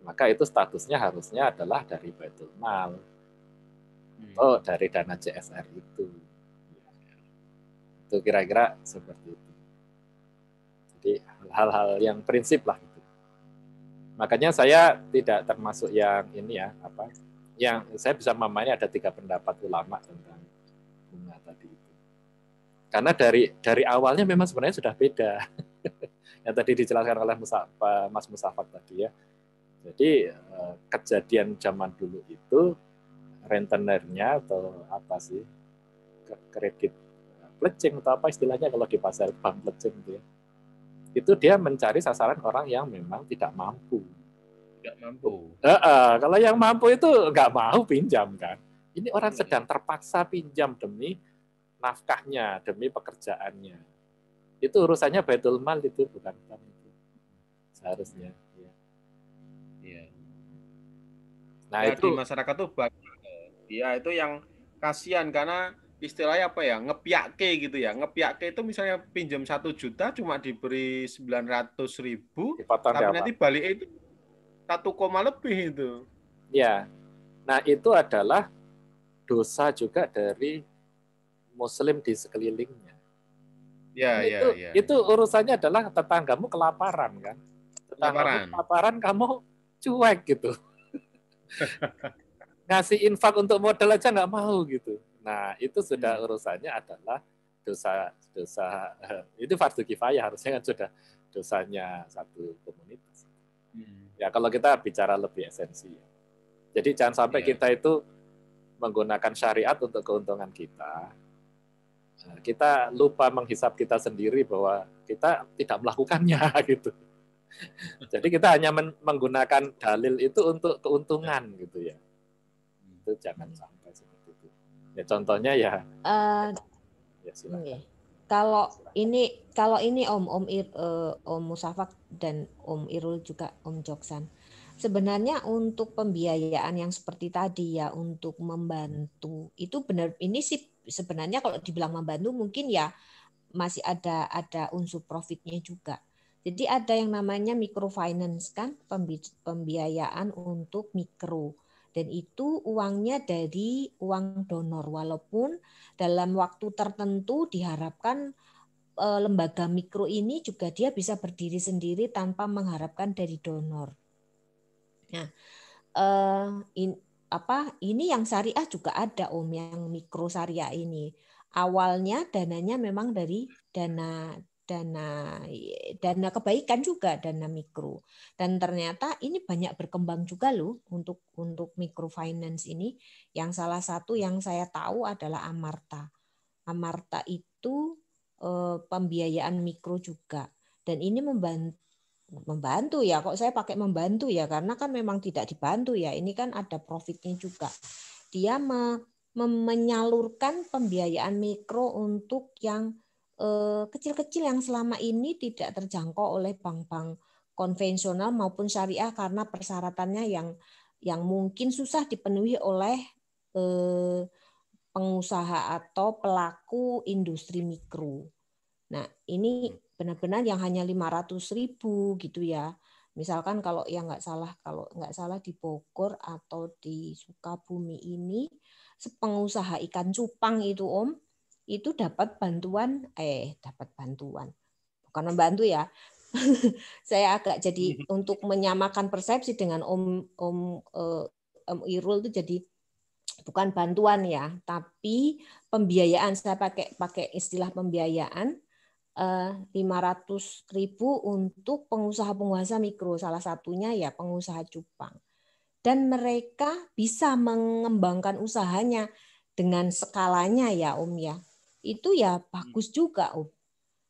maka itu statusnya harusnya adalah dari Baitul Mal atau dari dana CSR itu. Itu kira-kira seperti itu. Jadi hal-hal yang prinsip lah itu. Makanya saya tidak termasuk yang ini ya, apa? Yang saya bisa memahami ada 3 pendapat ulama tentang bunga tadi itu. Karena dari awalnya memang sebenarnya sudah beda. Yang tadi dijelaskan oleh Mas Musafak tadi ya. Jadi kejadian zaman dulu itu rentenernya atau apa sih kredit pledging atau apa istilahnya kalau di pasar bank pledging itu ya. Itu dia mencari sasaran orang yang memang tidak mampu. Tidak mampu. Kalau yang mampu itu nggak mau pinjam kan. Ini orang sedang terpaksa pinjam demi nafkahnya, demi pekerjaannya. Itu urusannya Baitul Mal itu bukan bank itu. Seharusnya. Iya. Nah, ya, itu di masyarakat tuh banyak. Ya, itu yang kasihan karena istilahnya apa ya, ngepiake gitu ya. Ngepiake itu misalnya pinjam 1 juta cuma diberi 900.000, tapi nanti balik itu 1, lebih itu. Ya. Nah, itu adalah dosa juga dari Muslim di sekelilingnya. Ya. Itu urusannya adalah tetanggamu kelaparan kan. Tetanggamu kelaparan kamu cuek gitu. Ngasih infak untuk modal aja nggak mau gitu. Nah, itu sudah urusannya adalah dosa itu fardu kifayah, harusnya kan sudah dosanya satu komunitas. Ya kalau kita bicara lebih esensi. Jadi jangan sampai kita itu menggunakan syariat untuk keuntungan kita. Kita lupa menghisap kita sendiri bahwa kita tidak melakukannya gitu. Jadi kita hanya menggunakan dalil itu untuk keuntungan gitu ya. Itu jangan sampai seperti itu. Ya contohnya ya. Ya silakan. Kalau ini Om Musafak dan Om Irul juga Om Joksan. Sebenarnya untuk pembiayaan yang seperti tadi ya, untuk membantu itu benar, ini sih sebenarnya kalau dibilang membantu mungkin ya masih ada unsur profitnya juga. Jadi ada yang namanya microfinance kan, pembiayaan untuk mikro, dan itu uangnya dari uang donor, walaupun dalam waktu tertentu diharapkan lembaga mikro ini juga dia bisa berdiri sendiri tanpa mengharapkan dari donor. Nah, ini yang syariah juga ada Om, yang mikro syariah ini. Awalnya dananya memang dari dana kebaikan juga, dana mikro. Dan ternyata ini banyak berkembang juga loh untuk microfinance ini. Yang salah satu yang saya tahu adalah Amarta. Amarta itu pembiayaan mikro juga. Dan ini membantu ya, kok saya pakai membantu ya, karena kan memang tidak dibantu ya, ini kan ada profitnya juga. Dia menyalurkan pembiayaan mikro untuk yang kecil-kecil yang selama ini tidak terjangkau oleh bank-bank konvensional maupun syariah karena persyaratannya yang mungkin susah dipenuhi oleh pengusaha atau pelaku industri mikro. Nah, ini benar-benar yang hanya 500.000 gitu ya. Misalkan kalau nggak salah di Bogor atau di Sukabumi ini, pengusaha ikan cupang itu Om, itu dapat bantuan, bukan membantu ya. Saya agak jadi untuk menyamakan persepsi dengan Om Irul itu jadi bukan bantuan ya, tapi pembiayaan. Saya pakai istilah pembiayaan 500.000 untuk pengusaha-pengusaha mikro, salah satunya ya pengusaha cupang. Dan mereka bisa mengembangkan usahanya dengan skalanya ya Om ya. Itu ya bagus juga Om.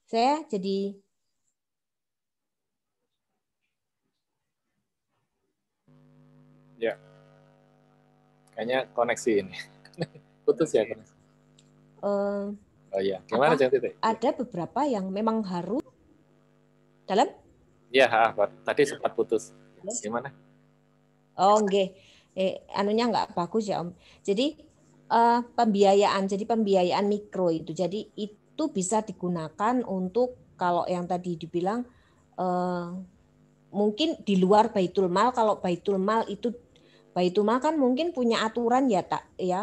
Saya jadi ya. Kayaknya koneksi ini. Putus ya koneksi. Oh iya, gimana Titik? Ada beberapa yang memang harus dalam? Iya, tadi sempat putus. Gimana? Oh, nggih. Anunya nggak bagus ya, Om. Jadi pembiayaan mikro itu. Jadi itu bisa digunakan untuk kalau yang tadi dibilang mungkin di luar Baitul Mal. Kalau Baitul Mal itu Baitul Mal kan mungkin punya aturan ya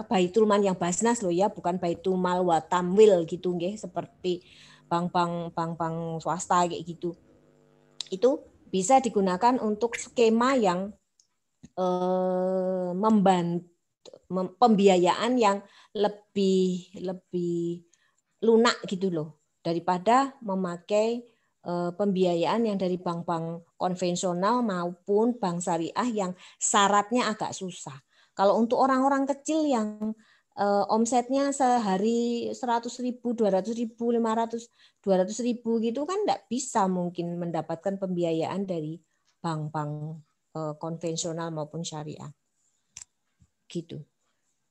Baitul Mal yang Basnas loh ya, bukan Baitul Mal wa Tamwil gitu nggih, seperti bank-bank swasta kayak gitu. Itu bisa digunakan untuk skema yang membantu pembiayaan yang lebih lunak gitu loh, daripada memakai pembiayaan yang dari bank-bank konvensional maupun bank syariah yang syaratnya agak susah. Kalau untuk orang-orang kecil yang omsetnya sehari 100.000, 200.000, 200.000 gitu kan enggak bisa mungkin mendapatkan pembiayaan dari bank-bank konvensional maupun syariah. Gitu.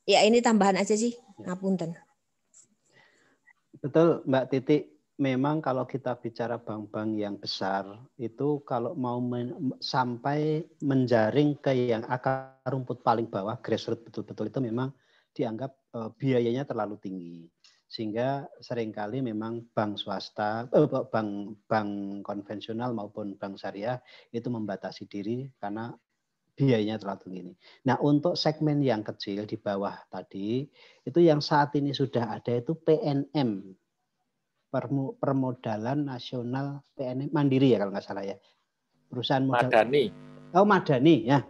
Ya ini tambahan aja sih, ngapunten. Betul Mbak Titik. Memang kalau kita bicara bank-bank yang besar itu kalau mau sampai menjaring ke yang akar rumput paling bawah, grassroots betul-betul, itu memang dianggap biayanya terlalu tinggi. Sehingga seringkali memang bank swasta, bank konvensional maupun bank syariah itu membatasi diri karena biayanya terlalu tinggi. Nah, untuk segmen yang kecil di bawah tadi, itu yang saat ini sudah ada itu PNM. Permodalan Nasional PNM Mandiri ya kalau nggak salah ya, perusahaan modal Madani. Madani ya,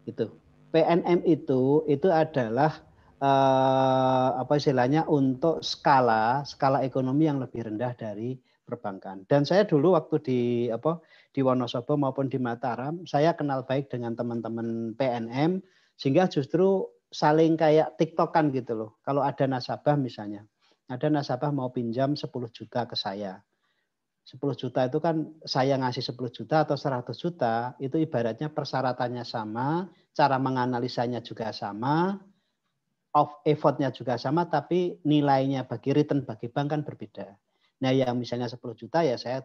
itu PNM itu adalah apa istilahnya untuk skala ekonomi yang lebih rendah dari perbankan. Dan saya dulu waktu di Wonosobo maupun di Mataram, saya kenal baik dengan teman-teman PNM sehingga justru saling kayak tiktokan gitu loh. Kalau ada nasabah misalnya, ada nasabah mau pinjam 10 juta ke saya. 10 juta itu kan saya ngasih 10 juta atau 100 juta, itu ibaratnya persyaratannya sama, cara menganalisanya juga sama, of effort-nya juga sama, tapi nilainya bagi return bagi bank kan berbeda. Nah, yang misalnya 10 juta ya saya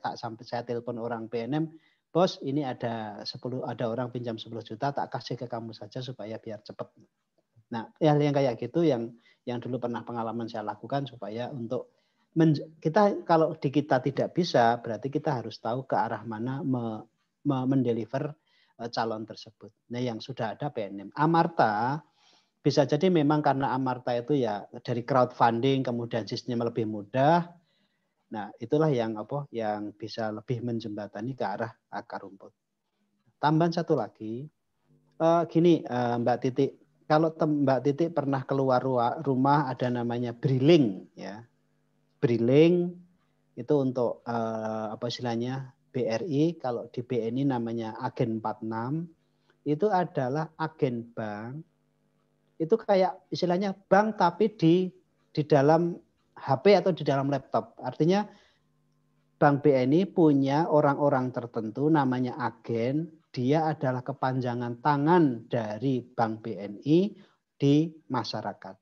telepon orang PNM, bos ini ada orang pinjam 10 juta, tak kasih ke kamu saja supaya biar cepat. Nah, yang kayak gitu yang dulu pernah pengalaman saya lakukan supaya untuk kita kalau di kita tidak bisa, berarti kita harus tahu ke arah mana mendeliver calon tersebut. Nah, yang sudah ada PNM. Amarta bisa jadi memang karena Amarta itu ya dari crowdfunding kemudian sistemnya lebih mudah. Nah, itulah yang bisa lebih menjembatani ke arah akar rumput. Tambahan satu lagi, gini Mbak Titik, kalau Mbak Titik pernah keluar rumah ada namanya briling ya. Briling itu untuk apa istilahnya BRI, kalau di BNI namanya agen 46, itu adalah agen bank. Itu kayak istilahnya bank tapi di dalam HP atau di dalam laptop. Artinya Bank BNI punya orang-orang tertentu namanya agen, dia adalah kepanjangan tangan dari Bank BNI di masyarakat.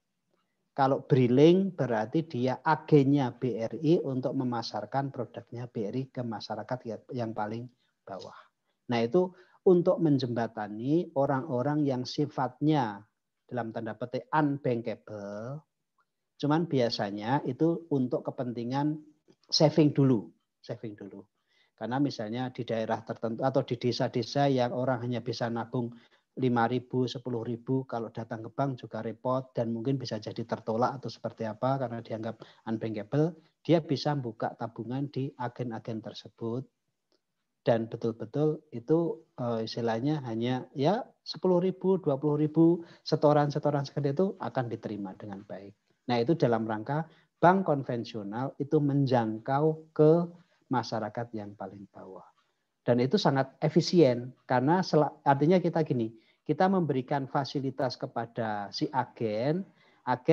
Kalau briling berarti dia agennya BRI untuk memasarkan produknya BRI ke masyarakat yang paling bawah. Nah, itu untuk menjembatani orang-orang yang sifatnya dalam tanda petik unbankable, cuman biasanya itu untuk kepentingan saving dulu. Karena misalnya di daerah tertentu atau di desa-desa yang orang hanya bisa nabung 5.000, 10.000, kalau datang ke bank juga repot dan mungkin bisa jadi tertolak atau seperti apa karena dianggap unbankable, dia bisa buka tabungan di agen-agen tersebut. Dan betul-betul itu istilahnya hanya ya 10.000, 20.000 setoran sekali itu akan diterima dengan baik. Nah, itu dalam rangka bank konvensional itu menjangkau ke masyarakat yang paling bawah. Dan itu sangat efisien karena artinya kita memberikan fasilitas kepada si agen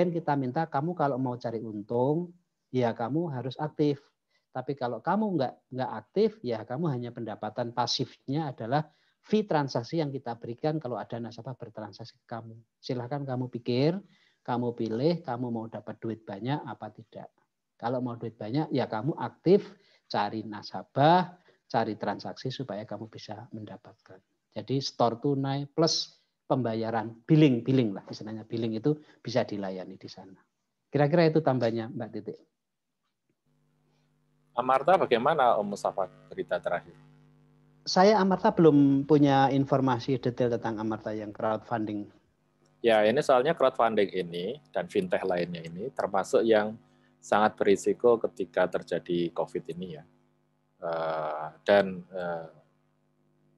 kita minta kamu kalau mau cari untung ya kamu harus aktif. Tapi kalau kamu nggak aktif, ya kamu hanya pendapatan pasifnya adalah fee transaksi yang kita berikan kalau ada nasabah bertransaksi ke kamu. Silahkan kamu pikir, kamu pilih, kamu mau dapat duit banyak apa tidak. Kalau mau duit banyak, ya kamu aktif, cari nasabah, cari transaksi supaya kamu bisa mendapatkan. Jadi store tunai plus pembayaran, billing lah istilahnya. Billing itu bisa dilayani di sana. Kira-kira itu tambahnya Mbak Titik. Amarta bagaimana Om Mustafa berita terakhir? Saya Amarta belum punya informasi detail tentang Amarta yang crowdfunding. Ya, ini soalnya crowdfunding ini dan fintech lainnya ini termasuk yang sangat berisiko ketika terjadi COVID ini ya.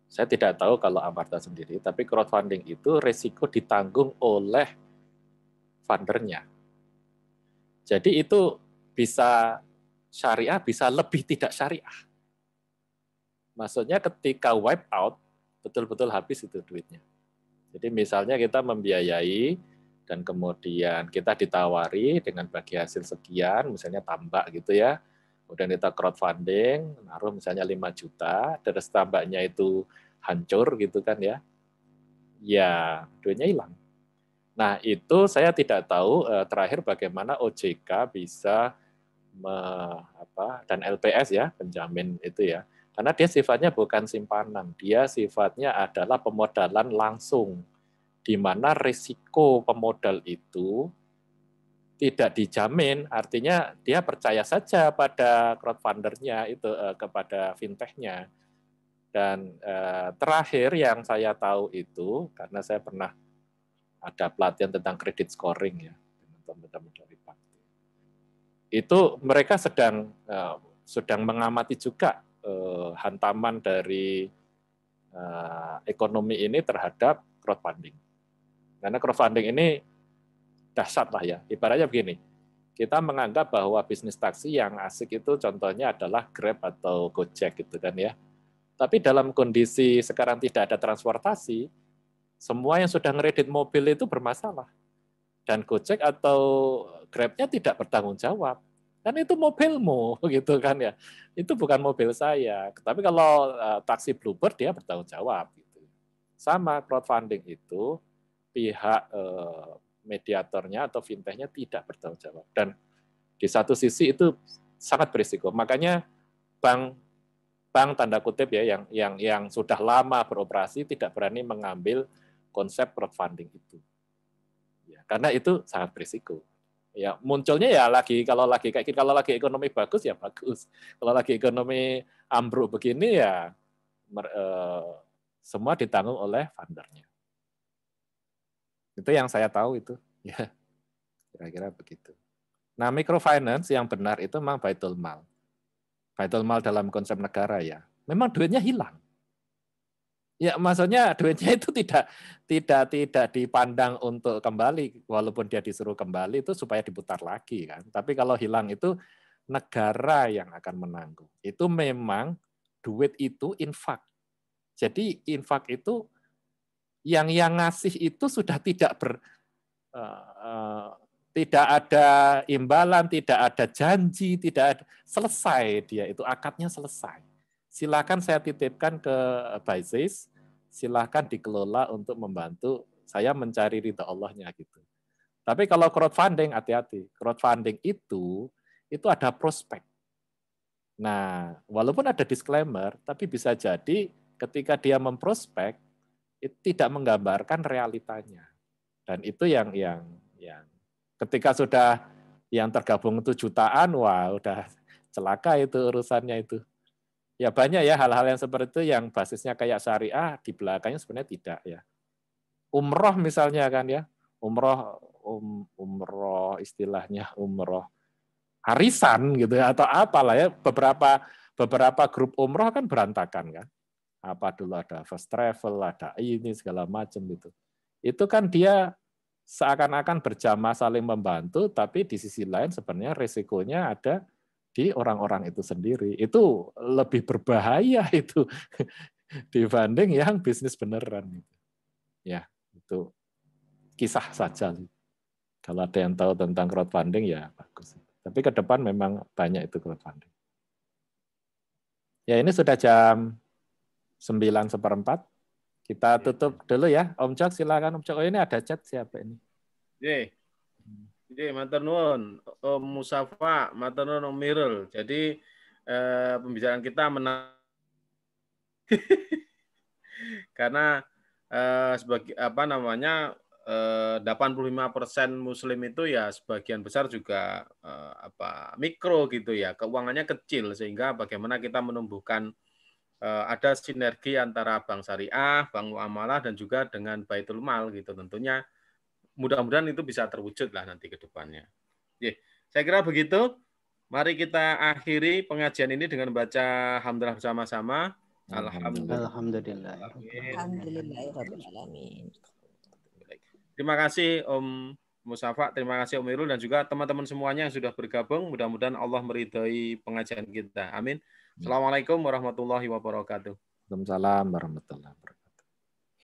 Saya tidak tahu kalau Amarta sendiri, tapi crowdfunding itu risiko ditanggung oleh fundernya. Jadi itu bisa syariah, bisa lebih tidak syariah. Maksudnya ketika wipe out, betul-betul habis itu duitnya. Jadi misalnya kita membiayai dan kemudian kita ditawari dengan bagi hasil sekian, misalnya tambak gitu ya. Kemudian kita crowdfunding, naruh misalnya 5 juta, terus tambaknya itu hancur gitu kan ya. Ya, duitnya hilang. Nah, itu saya tidak tahu terakhir bagaimana OJK bisa dan LPS ya, penjamin itu ya. Karena dia sifatnya bukan simpanan, dia sifatnya adalah pemodalan langsung, di mana risiko pemodal itu tidak dijamin, artinya dia percaya saja pada crowdfundernya itu, kepada fintechnya. Dan terakhir yang saya tahu itu, karena saya pernah ada pelatihan tentang credit scoring ya, dengan teman-teman dari Bakti. Itu mereka sedang mengamati juga hantaman dari ekonomi ini terhadap crowdfunding. Karena crowdfunding ini dahsyat lah ya. Ibaratnya begini, kita menganggap bahwa bisnis taksi yang asik itu contohnya adalah Grab atau Gojek gitu kan ya. Tapi dalam kondisi sekarang tidak ada transportasi, semua yang sudah ngeredit mobil itu bermasalah. Dan Gojek atau Grab-nya tidak bertanggung jawab. Kan itu mobilmu gitu kan ya. Itu bukan mobil saya. Tapi kalau taksi Bluebird dia bertanggung jawab gitu. Sama crowdfunding itu pihak mediatornya atau fintechnya tidak bertanggung jawab. Dan di satu sisi itu sangat berisiko. Makanya bank tanda kutip ya yang sudah lama beroperasi tidak berani mengambil konsep crowdfunding itu. Ya, karena itu sangat berisiko. Ya, munculnya ya kalau lagi ekonomi bagus ya bagus. Kalau lagi ekonomi ambruk begini ya semua ditanggung oleh fundernya. Itu yang saya tahu itu. Ya, kira-kira begitu. Nah, microfinance yang benar itu memang baitul mal. Baitul mal dalam konsep negara ya. Memang duitnya hilang. Ya, maksudnya duitnya itu tidak dipandang untuk kembali, walaupun dia disuruh kembali itu supaya diputar lagi kan. Tapi kalau hilang itu negara yang akan menanggung. Itu memang duit itu infak. Jadi infak itu yang ngasih itu sudah tidak ada imbalan, tidak ada janji, tidak ada, selesai dia itu akadnya selesai. Silakan saya titipkan ke Baizis, silakan dikelola untuk membantu saya mencari ridha Allahnya gitu. Tapi kalau crowdfunding hati-hati, crowdfunding itu ada prospek. Nah, walaupun ada disclaimer, tapi bisa jadi ketika dia memprospek itu tidak menggambarkan realitanya. Dan itu yang ketika sudah yang tergabung itu jutaan, wah udah celaka itu urusannya itu. Ya banyak ya hal-hal yang seperti itu yang basisnya kayak syariah, di belakangnya sebenarnya tidak ya. Umroh misalnya kan ya, umroh istilahnya umroh harisan gitu atau apalah ya, beberapa grup umroh kan berantakan kan. Apa dulu ada first travel, ada ini segala macam gitu. Itu kan dia seakan-akan berjamaah saling membantu, tapi di sisi lain sebenarnya risikonya ada di orang-orang itu sendiri. Itu lebih berbahaya itu dibanding yang bisnis beneran. Ya, itu kisah saja. Kalau ada yang tahu tentang crowdfunding ya bagus. Tapi ke depan memang banyak itu crowdfunding. Ya ini sudah jam 9:04. Kita tutup dulu ya. Om Cok silakan Om Cok. Oh ini ada chat siapa ini? Jadi matur nuwun Om Musafa, matur nuwun Om Mirul. Jadi pembicaraan kita menarik karena sebagai 85% Muslim itu ya sebagian besar juga mikro gitu ya, keuangannya kecil sehingga bagaimana kita menumbuhkan ada sinergi antara bank syariah, bank muamalah dan juga dengan baitul mal gitu. Tentunya mudah-mudahan itu bisa terwujud lah nanti ke depannya. Saya kira begitu. Mari kita akhiri pengajian ini dengan baca hamdalah bersama-sama. Alhamdulillah. Alhamdulillahirrahmanirrahim. Terima kasih Om Musafa, terima kasih Om Irul dan juga teman-teman semuanya yang sudah bergabung. Mudah-mudahan Allah meridhai pengajian kita. Amin. Assalamualaikum warahmatullahi wabarakatuh. Waalaikumsalam warahmatullahi wabarakatuh.